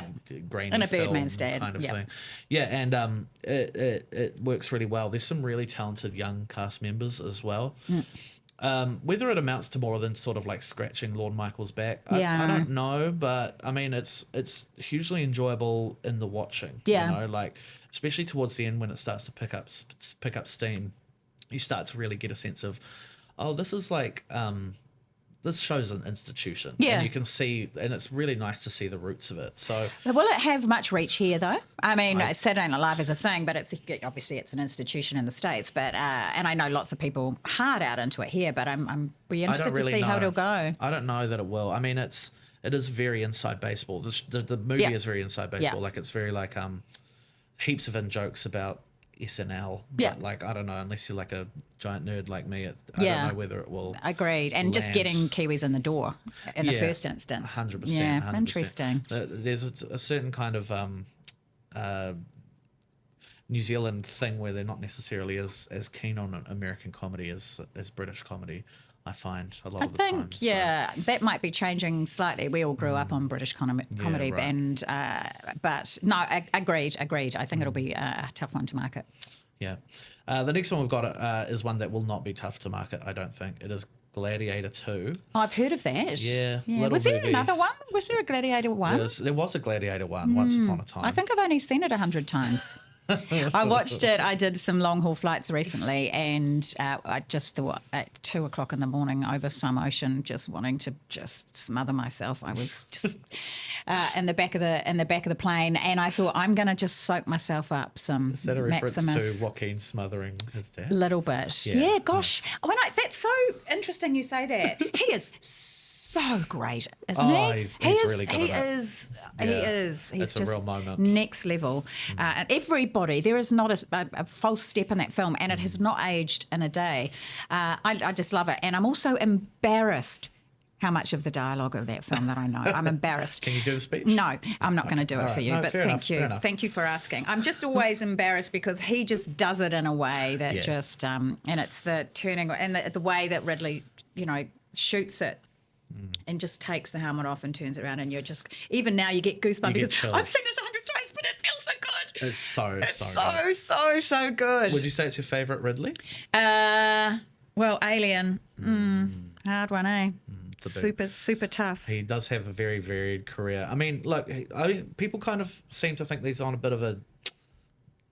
grainy In a film Birdman stand. kind of Yep. thing. Yeah, and it works really well. There's some really talented young cast members as well. Whether it amounts to more than sort of scratching Lorne Michaels' back, I don't know, but I mean it's hugely enjoyable in the watching. Yeah. Especially towards the end when it starts to pick up steam. you start to really get a sense of, oh, this is like this show's an institution. Yeah. And you can see, and it's really nice to see the roots of it. So Will it have much reach here, though? I mean, Saturday Night Live is a thing, but obviously it's an institution in the States. But and I know lots of people hard out into it here, but I'm be interested to see how it'll go. I don't know that it will. I mean, it is very inside baseball. The movie is very inside baseball. Like it's very like heaps of in jokes about SNL. But like, I don't know, unless you're like a giant nerd like me, I don't know whether it will. Agreed. And just getting Kiwis in the door in the first instance. 100%. Yeah, 100%. Interesting. There's a certain kind of New Zealand thing where they're not necessarily as keen on American comedy as British comedy. I find a lot of the time. That might be changing slightly. We all grew up on British comedy, right. and but no, agreed. I think it'll be a tough one to market. Yeah. The next one we've got is one that will not be tough to market, I don't think. It is Gladiator II. Oh, I've heard of that. Yeah. Was there another one? Was there a Gladiator one? There was a Gladiator one once upon a time. I think I've only seen it 100 times. I watched it. I did some long haul flights recently, and I just thought at 2:00 in the morning over some ocean, just wanting to just smother myself. I was just in the back of the plane, and I thought I'm going to just soak myself up some. Is that a reference Maximus. to Joaquin smothering his dad? A little bit. Yeah, gosh. That's so interesting you say that. He is so great, isn't he? He's really good He at it. is. He is. He's It's a just real moment. next level. And everybody, there is not a false step in that film, and it has not aged in a day. I just love it. And I'm also embarrassed how much of the dialogue of that film that I know. I'm embarrassed. Can you do the speech? No, I'm not going to do it for you, but thank you. Enough. Thank you for asking. I'm just always embarrassed because he just does it in a way that just, and it's the turning and the way that Ridley, shoots it. And just takes the helmet off and turns it around, and you're just even now you get goosebumps because I've seen this 100 times, but it feels so good. It's so good. Would you say it's your favourite Ridley? Well, Alien, hard one, eh? Super tough. He does have a very varied career. I mean, look, people kind of seem to think he's on a bit of a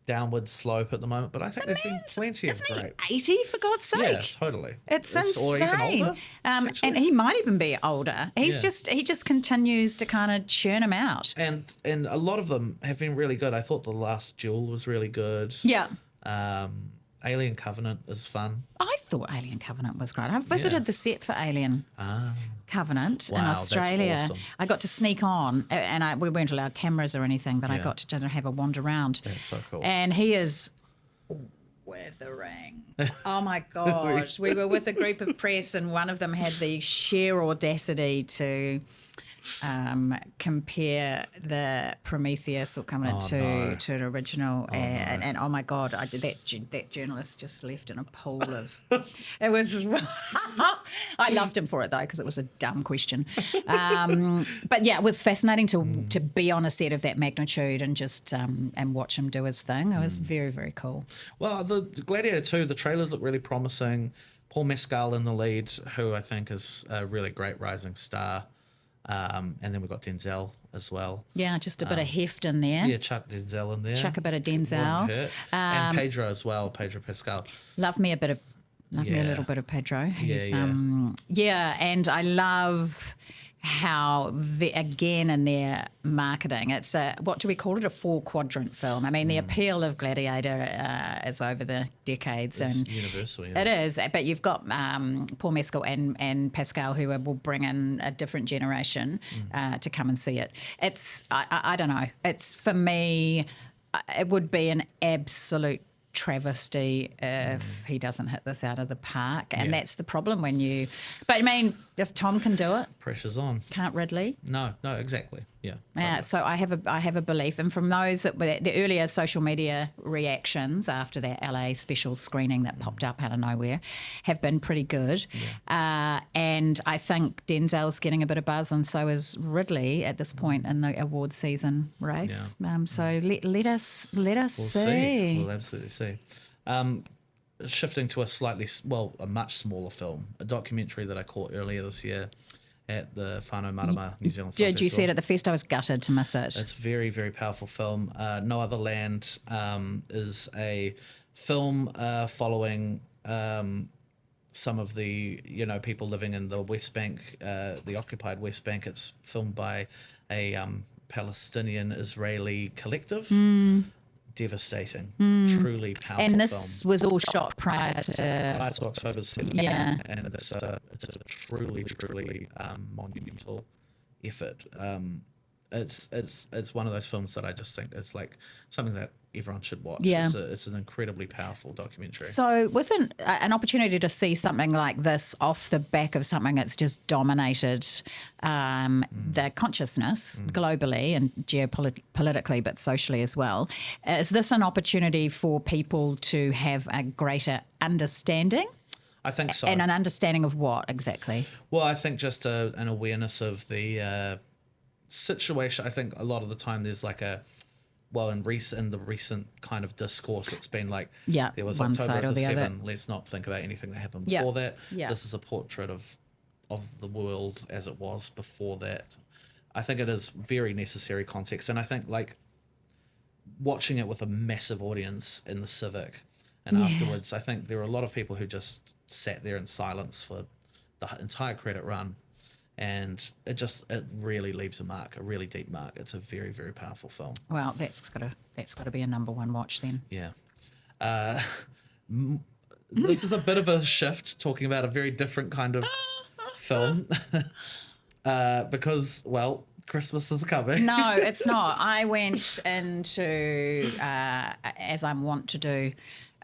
downward slope at the moment, but I think there's been plenty of great. 80 for God's sake. Yeah, totally. It's Or even insane. older, And he might even be older. He just continues to kind of churn them out. And a lot of them have been really good. I thought The Last Duel was really good. Yeah. Alien Covenant is fun. I thought Alien Covenant was great. I visited the set for Alien Covenant in Wow, Australia. that's awesome. I got to sneak on, and we weren't allowed cameras or anything, but I got to just have a wander around. That's so cool. And he is withering. Oh my God. We were with a group of press, and one of them had the sheer audacity to compare the Prometheus or Covenant to the original, and oh my God, that journalist just left in a pool of. It was. I loved him for it though, because it was a dumb question, but yeah, it was fascinating to be on a set of that magnitude and just and watch him do his thing. It was very, very cool. Well, the Gladiator 2, the trailers look really promising. Paul Mescal in the lead, who I think is a really great rising star. And then we've got Denzel as well. Yeah, just a bit of heft in there. Yeah, chuck Denzel in there. Chuck a bit of Denzel. Wouldn't hurt. And Pedro as well, Pedro Pascal. Love me a little bit of Pedro. He's, and I love how again in their marketing, it's what do we call it? A 4-quadrant film. I mean, the appeal of Gladiator is over the decades, It's and universal. Yeah. it is. But you've got Paul Mescal and Pascal, who will bring in a different generation to come and see it. It's I don't know. It's for me, it would be an absolute travesty if he doesn't hit this out of the park, and that's the problem when you. But I mean, if Tom can do it, pressure's on. can't Ridley? No, exactly. Yeah. Totally. So I have a belief, and from those that were the earlier social media reactions after that LA special screening that popped up out of nowhere have been pretty good, and I think Denzel's getting a bit of buzz, and so is Ridley at this point in the award season race. So let us We'll see. We'll absolutely see. Shifting to a much smaller film, a documentary that I caught earlier this year at the Whanau Marama New Zealand Film Did you see Festival. it at the fest? I was gutted to miss it. It's a very, very powerful film. No Other Land is a film following some of the people living in the West Bank, the occupied West Bank. It's filmed by a Palestinian Israeli collective. Devastating, truly powerful And this film. was all shot prior to October 7th, Yeah. and it's a truly monumental effort. It's one of those films that I just think it's like something that everyone should watch. Yeah. It's an incredibly powerful documentary. So with an opportunity to see something like this off the back of something that's just dominated the consciousness globally and geopolitically, but socially as well, is this an opportunity for people to have a greater understanding? I think so. And an understanding of what exactly? Well, I think just an awareness of the situation. I think a lot of the time there's like in the recent kind of discourse, it's been like, there was one October side or the the other. 7th. Let's not think about anything that happened before that. Yeah. This is a portrait of the world as it was before that. I think it is very necessary context, and I think like watching it with a massive audience in the Civic, and afterwards, I think there were a lot of people who just sat there in silence for the entire credit run. And it really leaves a really deep mark. It's a very, very powerful film. Well, that's gotta be a number one watch then. Yeah. This is a bit of a shift, talking about a very different kind of film, because Christmas is coming. No, it's not. I went into, as I'm wont to do,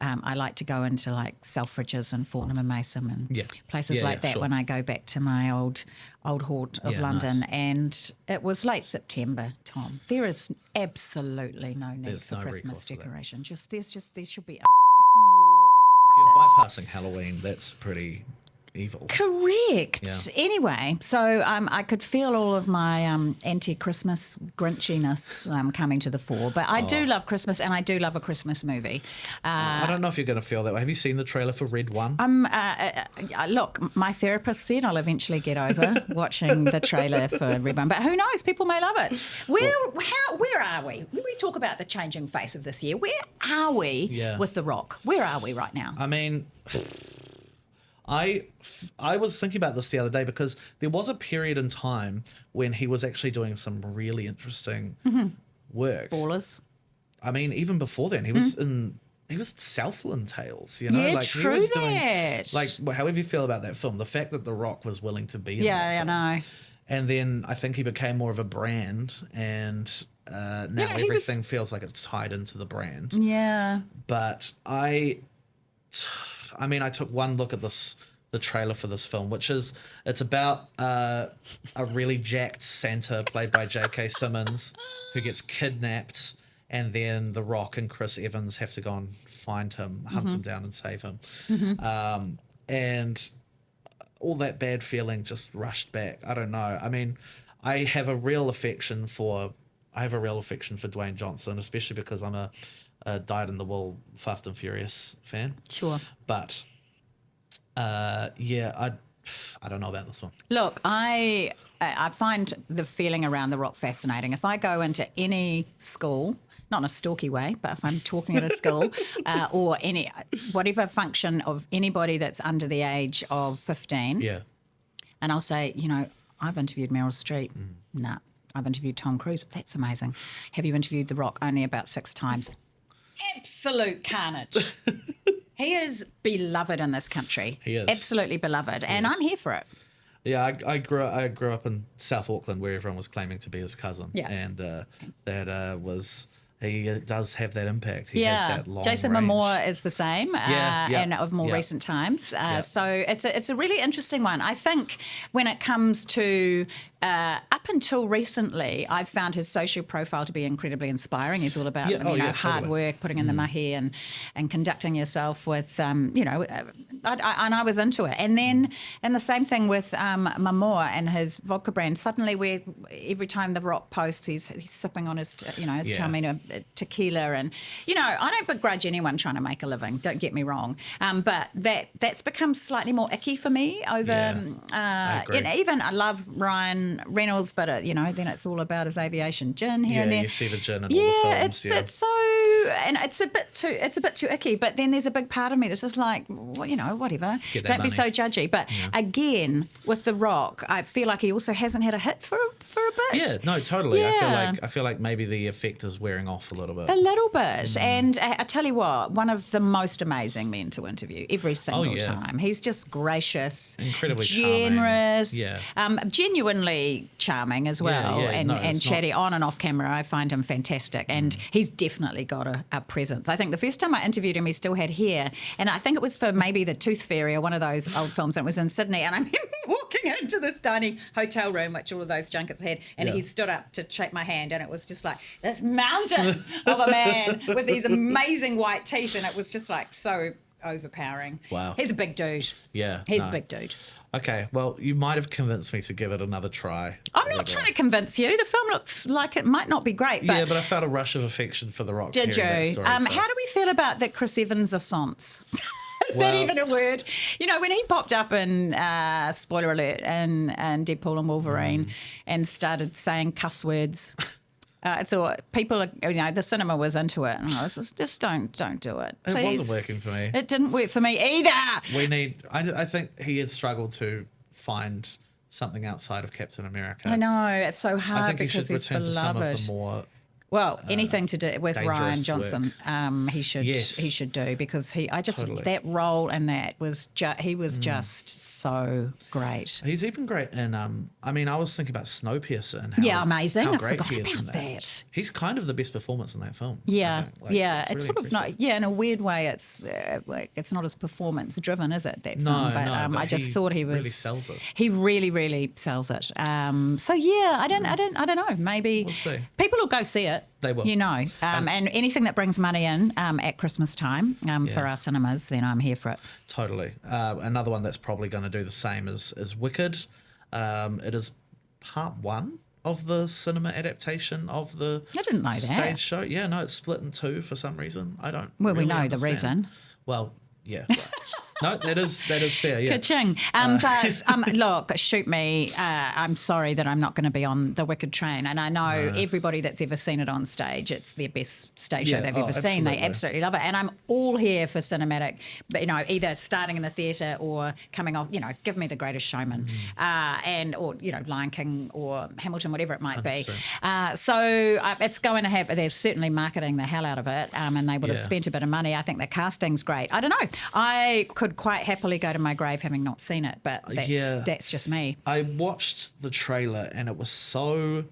I like to go into like Selfridges and Fortnum and Mason and places like that when I go back to my old haunt of London. Nice. And it was late September, Tom. There is absolutely no need for no Christmas recourse for decoration. There should be a If law you're against it. bypassing Halloween, that's pretty evil. Correct. Yeah. Anyway, so I could feel all of my anti-Christmas grinchiness coming to the fore. But I do love Christmas, and I do love a Christmas movie. I don't know if you're going to feel that way. Have you seen the trailer for Red 1? Look, my therapist said I'll eventually get over watching the trailer for Red 1. But who knows? People may love it. Where are we? When we talk about the changing face of this year, where are we with The Rock? Where are we right now? I mean, I was thinking about this the other day because there was a period in time when he was actually doing some really interesting work. Ballers. I mean, even before then, he was in Southland Tales, Yeah, like true he was that. doing like however you feel about that film, the fact that The Rock was willing to be in that Yeah, film. I know. And then I think he became more of a brand, and now everything feels like it's tied into the brand. Yeah. But I mean, I took one look at the trailer for this film, it's about a really jacked Santa played by J.K. Simmons who gets kidnapped, and then The Rock and Chris Evans have to go and find him, hunt him down and save him. And all that bad feeling just rushed back. I don't know. I mean, I have a real affection for Dwayne Johnson, especially because I'm a dyed-in-the-wool Fast and Furious fan. Sure. But I don't know about this one. Look, I find the feeling around The Rock fascinating. If I go into any school, not in a stalky way, but if I'm talking at a school or whatever function of anybody that's under the age of 15, and I'll say, I've interviewed Meryl Streep. Nah. I've interviewed Tom Cruise. That's amazing. Have you interviewed The Rock? Only about 6 times. Absolute carnage. He is beloved in this country. He is. Absolutely beloved. And I'm here for it. Yeah, I grew up in South Auckland where everyone was claiming to be his cousin. Yeah. And he does have that impact. He has that long Jason range. Momoa is the same, and of more recent times. So it's a really interesting one. I think when it comes to up until recently, I've found his social profile to be incredibly inspiring. He's all about hard work, putting in the mahi, and conducting yourself with and I was into it. And then and the same thing with Momoa and his vodka brand. Suddenly, every time The Rock posts, he's sipping on his Tamina tequila, and I don't begrudge anyone trying to make a living. Don't get me wrong, but that's become slightly more icky for me. Even I love Ryan Reynolds, but then it's all about his aviation gin here and there. You see the gin in all the films. It's so and it's a bit too icky. But then there's a big part of me that's just like, well, whatever. Don't be so judgy. But again, with The Rock, I feel like he also hasn't had a hit for a bit. Yeah, no, totally. Yeah. I feel like maybe the effect is wearing off a little bit. A little bit. And I tell you what, one of the most amazing men to interview every single time. He's just gracious, incredibly generous, charming. genuinely charming as well, and chatty on and off camera. I find him fantastic, and he's definitely got a presence. I think the first time I interviewed him, he still had hair, and I think it was for maybe The Tooth Fairy or one of those old films. It was in Sydney, and I remember walking into this tiny hotel room, which all of those junkets had, and he stood up to shake my hand, and it was just like this mountain of a man with these amazing white teeth, and it was just like so overpowering. Wow. He's a big dude. Yeah. He's a big dude. Okay, well, you might have convinced me to give it another try. I'm not trying to convince you. The film looks like it might not be great. But but I felt a rush of affection for The Rock. Did you? How do we feel about that Chris Evans assance? Is that even a word? When he popped up in, spoiler alert, in Deadpool and Wolverine and started saying cuss words, I thought people, the cinema was into it. And I was just don't do it, please. It wasn't working for me. It didn't work for me either. I think he has struggled to find something outside of Captain America. I know, it's so hard. I think because he should return he's to some beloved. of the more... Well, anything to do with Ryan Johnson, he should do, because that role and that was he was just so great. He's even great in I was thinking about Snowpiercer and amazing. How I great forgot he is about in that. He's kind of the best performance in that film. Yeah, it's really sort of not. Yeah, in a weird way, it's not as performance driven, is it? That film, but I just thought he was really sells it. He really, really sells it. So yeah, I don't know. Maybe we'll see. People will go see it. They will. And anything that brings money in at Christmas time for our cinemas, then I'm here for it. Totally. Another one that's probably going to do the same is Wicked. It is part one of the cinema adaptation of the I didn't know stage show. Yeah, no, it's split in two for some reason. I don't Well, really we know understand. the reason. Well, yeah. No, that is fair, yeah. Ka-ching. But look, shoot me. I'm sorry that I'm not going to be on the Wicked train. And I know everybody that's ever seen it on stage, it's their best stage show they've ever seen. They absolutely love it. And I'm all here for cinematic, but either starting in the theatre or coming off, give me The Greatest Showman or Lion King or Hamilton, whatever it might 100%. be. So it's going to have, they're certainly marketing the hell out of it, and they would have spent a bit of money. I think the casting's great. I don't know. I could quite happily go to my grave having not seen it, but that's just me. I watched the trailer and it was so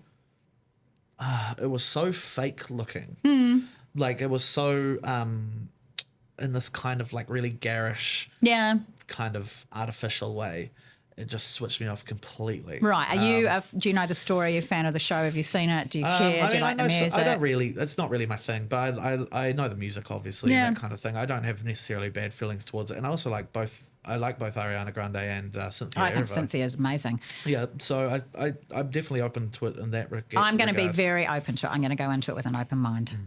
fake looking. Like it was so in this kind of like really garish kind of artificial way. It just switched me off completely. Right. Are you? Do you know the story? Are you a fan of the show? Have you seen it? Do you care? Do you like the music? I don't really. It's not really my thing, but I know the music, obviously, and that kind of thing. I don't have necessarily bad feelings towards it, and I also like both. I like both Ariana Grande and Cynthia. I think Cynthia is amazing. Yeah, so I'm definitely open to it in that regard. I'm going to be very open to it. I'm going to go into it with an open mind.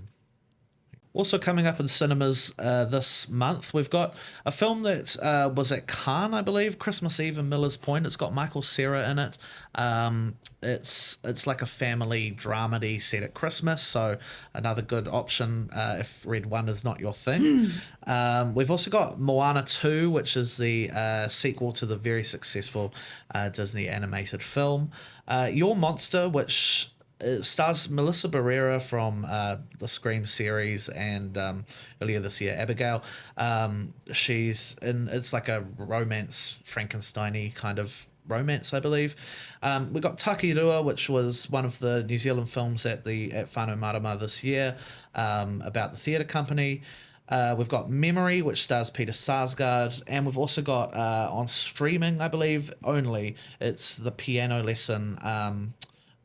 Also coming up in cinemas this month, we've got a film that was at Cannes, I believe, Christmas Eve in Miller's Point. It's got Michael Cera in it. It's like a family dramedy set at Christmas, so another good option if Red One is not your thing. We've also got Moana 2, which is the sequel to the very successful Disney animated film. Your Monster, which... It stars Melissa Barrera from the Scream series and earlier this year, Abigail. She's in. It's like a romance, Frankenstein-y kind of romance, I believe. We got Takirua, which was one of the New Zealand films at Whānau Marama this year about the theatre company. We've got Memory, which stars Peter Sarsgaard, and we've also got on streaming, I believe, only. It's The Piano Lesson.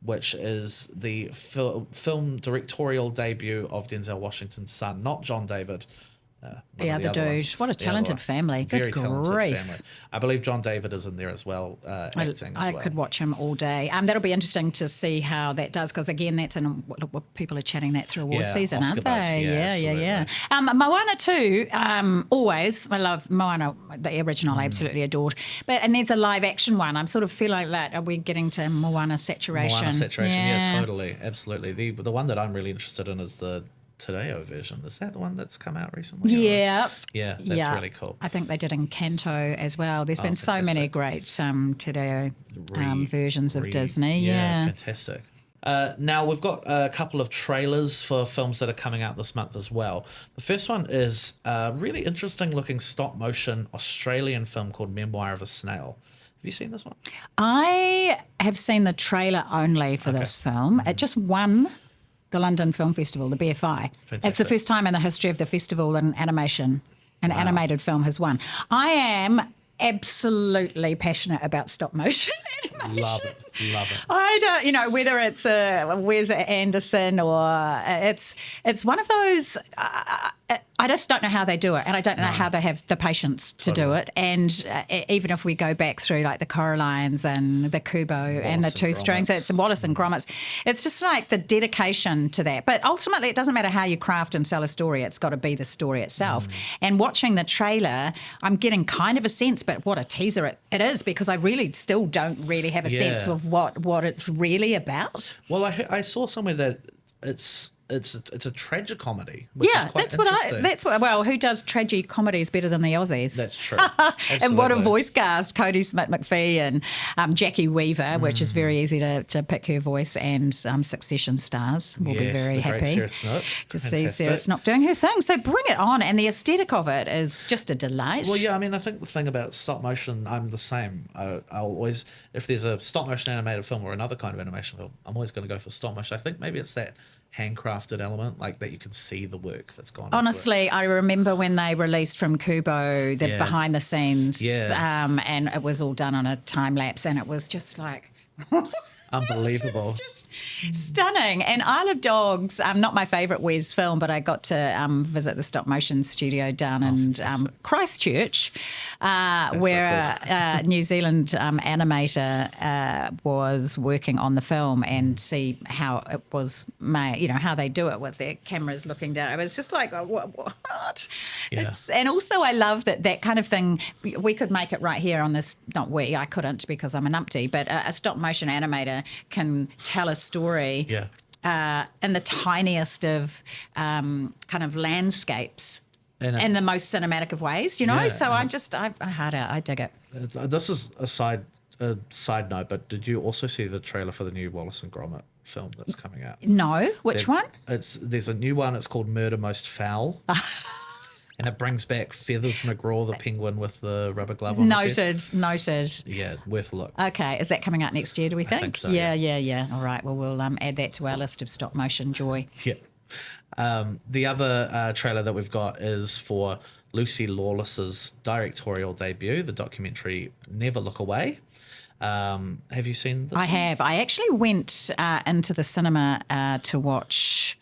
Which is the film directorial debut of Denzel Washington's son, not John David. The other dude. What a talented family. Very Good talented grief. family. I believe John David is in there as well, acting as well. I could watch him all day. That'll be interesting to see how that does, because again, that's in what people are chatting that through award season, Oscar aren't buzz, they? Yeah. Moana 2, always. I love Moana, the original, I absolutely adored. And there's a live action one. I'm sort of feeling like, are we getting to Moana saturation? Moana saturation, yeah, totally, absolutely. The one that I'm really interested in is the Tadeo version. Is that the one that's come out recently? Yeah. Yeah, that's really cool. I think they did Encanto as well. There's been so fantastic. many great Tadeo versions of Disney. Yeah, fantastic. Now, we've got a couple of trailers for films that are coming out this month as well. The first one is a really interesting looking stop motion Australian film called Memoir of a Snail. Have you seen this one? I have seen the trailer only for this film. It just won the London Film Festival, the BFI. Fantastic. It's the first time in the history of the festival an animated film has won. I am absolutely passionate about stop motion animation. Love it. I don't, whether it's Wes Anderson or it's one of those. I just don't know how they do it, and I don't know how they have the patience to do it. And even if we go back through like the Coralines and the Kubo and the Two Strings, it's Wallace and Gromit's. It's just like the dedication to that. But ultimately, it doesn't matter how you craft and sell a story; it's got to be the story itself. And watching the trailer, I'm getting kind of a sense, but what a teaser it is, because I really still don't really have a sense of what it's really about. Well, I saw somewhere that it's a tragicomedy. Which is quite interesting. Well, who does tragic comedies better than the Aussies? That's true. And what a voice cast. Cody Smith-McPhee and Jackie Weaver, which is very easy to pick her voice, and Succession stars will be very happy to see Sarah Snook doing her thing. So bring it on. And the aesthetic of it is just a delight. Well, yeah, I mean, I think the thing about stop motion, I'm the same. I'll always, if there's a stop motion animated film or another kind of animation film, I'm always going to go for stop motion. I think maybe it's that handcrafted element, like that you can see the work that's gone Honestly, into it. I remember when they released from Kubo the behind the scenes, and it was all done on a time lapse, and it was just like unbelievable. It's just stunning. And Isle of Dogs, not my favourite Wes film, but I got to visit the stop motion studio down in Christchurch, where a New Zealand animator was working on the film, and see how it was made, how they do it with their cameras looking down. It was just like, what? Yeah. And also I love that kind of thing, we could make it right here on this, I couldn't because I'm a numpty, but a stop motion animator can tell a story in the tiniest of kind of landscapes in the most cinematic of ways, so I dig it. This is a side note, but did you also see the trailer for the new Wallace and Gromit film that's coming out? No, which one? There's a new one. It's called Murder Most Foul. And it brings back Feathers McGraw, the penguin with the rubber glove on his head. Noted. Yeah, worth a look. Okay, is that coming out next year, do we think? I think so, yeah. All right, well, we'll add that to our list of stop motion joy. Yeah. The other trailer that we've got is for Lucy Lawless's directorial debut, the documentary Never Look Away. Have you seen this? I have. I actually went into the cinema to watch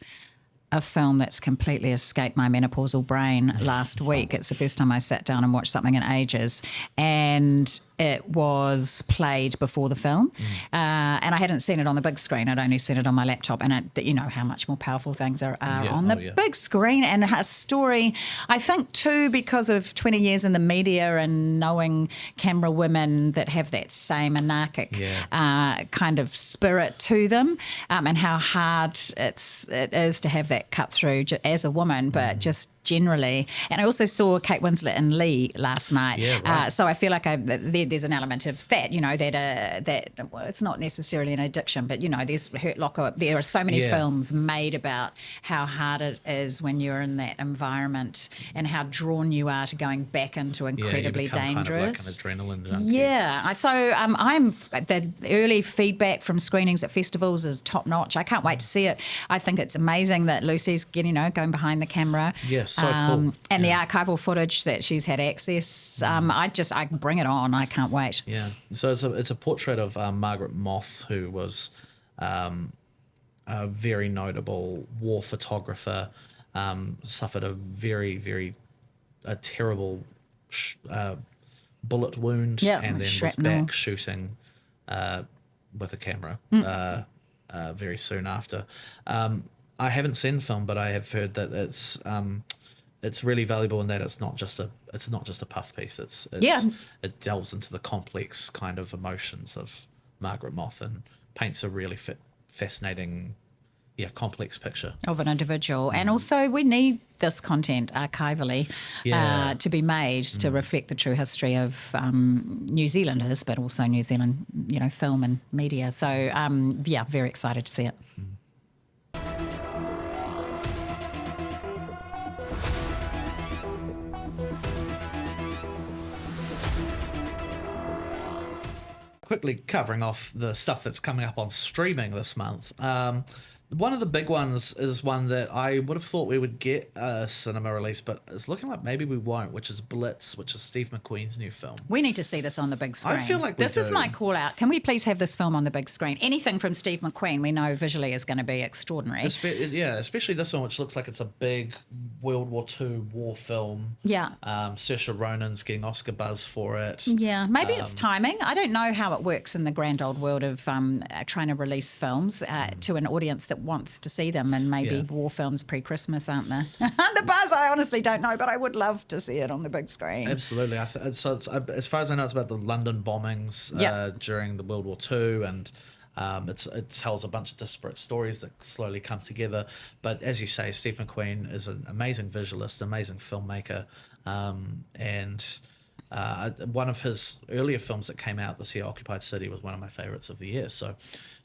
a film that's completely escaped my menopausal brain last week. It's the first time I sat down and watched something in ages, and it was played before the film, and I hadn't seen it on the big screen. I'd only seen it on my laptop, and you know how much more powerful things are on the big screen. And a story, I think too, because of 20 years in the media and knowing camera women that have that same anarchic kind of spirit to them, and how hard it is to have that cut through as a woman, but just generally. And I also saw Kate Winslet and Lee last night. So I feel like there's an element of that, that it's not necessarily an addiction, but, there's Hurt Locker. There are so many films made about how hard it is when you're in that environment and how drawn you are to going back into incredibly dangerous. Kind of like an adrenaline junkie. So I'm the early feedback from screenings at festivals is top notch. I can't wait to see it. I think it's amazing that Lucy's going behind the camera. Yes. So cool. And the archival footage that she's had access, I bring it on. I can't wait. Yeah. So it's a portrait of Margaret Moth, who was a very notable war photographer, suffered a very, very terrible bullet wound, and then shrapnel. was back shooting with a camera very soon after. I haven't seen the film, but I have heard that it's really valuable in that it's not just a puff piece. It delves into the complex kind of emotions of Margaret Moth and paints a really fascinating complex picture. Of an individual. And also we need this content archivally to be made to reflect the true history of New Zealanders, but also New Zealand, film and media. So, very excited to see it. Quickly covering off the stuff that's coming up on streaming this month. One of the big ones is one that I would have thought we would get a cinema release, but it's looking like maybe we won't, which is Blitz, which is Steve McQueen's new film. We need to see this on the big screen. I feel like this is my call out. Can we please have this film on the big screen? Anything from Steve McQueen we know visually is going to be extraordinary. Especially this one, which looks like it's a big World War II war film. Yeah. Saoirse Ronan's getting Oscar buzz for it. Yeah, maybe it's timing. I don't know how it works in the grand old world of trying to release films to an audience that wants to see them, and maybe war films pre-Christmas, aren't there? The buzz, I honestly don't know, but I would love to see it on the big screen. Absolutely. So it's, as far as I know, it's about the London bombings during the World War II, and it tells a bunch of disparate stories that slowly come together. But as you say, Steve McQueen is an amazing visualist, amazing filmmaker, and one of his earlier films that came out this year, Occupied City, was one of my favorites of the year.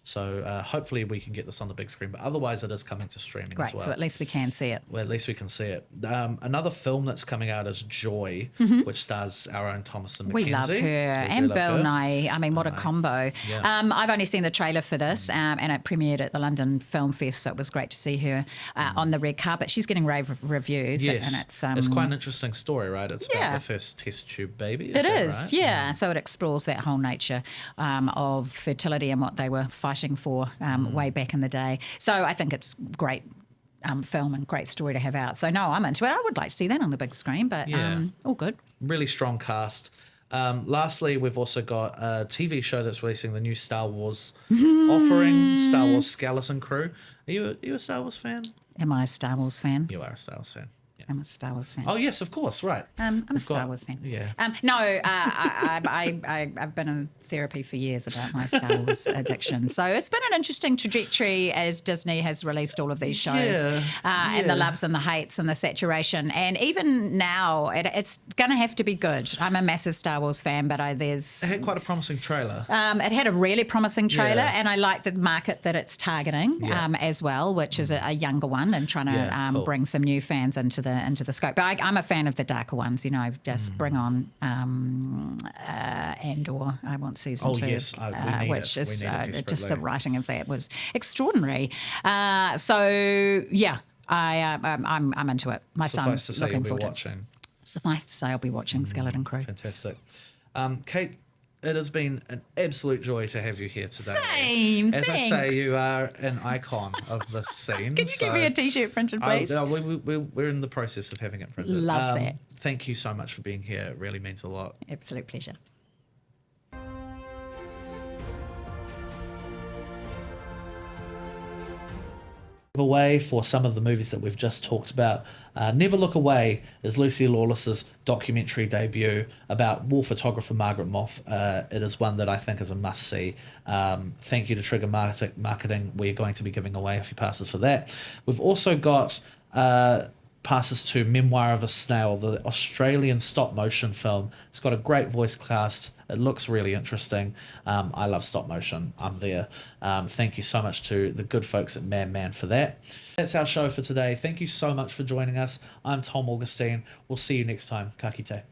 So hopefully we can get this on the big screen, but otherwise it is coming to streaming as well. So at least we can see it. Well, at least we can see it. Another film that's coming out is Joy, which stars our own Thomasin McKenzie. We love her. And Bill Nye. I mean, what a combo. Yeah. I've only seen the trailer for this, and it premiered at the London Film Fest, so it was great to see her on the red carpet. She's getting rave reviews. Yes. And it's quite an interesting story, right? It's about the first test tube baby. It is, right? yeah. So it explores that whole nature of fertility and what they were fighting for way back in the day. So I think it's great film and great story to have out. So no, I'm into it. I would like to see that on the big screen, but all good. Really strong cast. Lastly, we've also got a TV show that's releasing the new Star Wars offering, Star Wars Skeleton Crew. Are you a Star Wars fan? Am I a Star Wars fan? You are a Star Wars fan. I'm a Star Wars fan. Oh yes, of course, right. I'm a Star Wars fan. Yeah. No, I've been in therapy for years about my Star Wars addiction. So it's been an interesting trajectory as Disney has released all of these shows, and the loves and the hates and the saturation. And even now, it's going to have to be good. I'm a massive Star Wars fan, but it had quite a promising trailer. It had a really promising trailer, and I like the market that it's targeting as well, which is a younger one, and trying to bring some new fans into the scope. But I'm a fan of the darker ones, just bring on Andor. I want season 2. Yes, which it. is just the writing of that was extraordinary. I'm into it. My son's looking forward to it. Suffice to say, I'll be watching Skeleton Crew. Fantastic. Kate, it has been an absolute joy to have you here today. Same. As thanks. I say, you are an icon of this scene. Can you give me a T-shirt printed, please? We're in the process of having it printed. Love that. Thank you so much for being here. It really means a lot. Absolute pleasure. Away for some of the movies that we've just talked about. Never Look Away is Lucy Lawless's documentary debut about war photographer Margaret Moth. It is one that I think is a must-see. Thank you to Trigger Marketing. We're going to be giving away a few passes for that. We've also got passes to Memoir of a Snail, the Australian stop-motion film. It's got a great voice cast. It looks really interesting. I love stop motion. I'm there. Thank you so much to the good folks at Man for that. That's our show for today. Thank you so much for joining us. I'm Tom Augustine. We'll see you next time. Ka kite.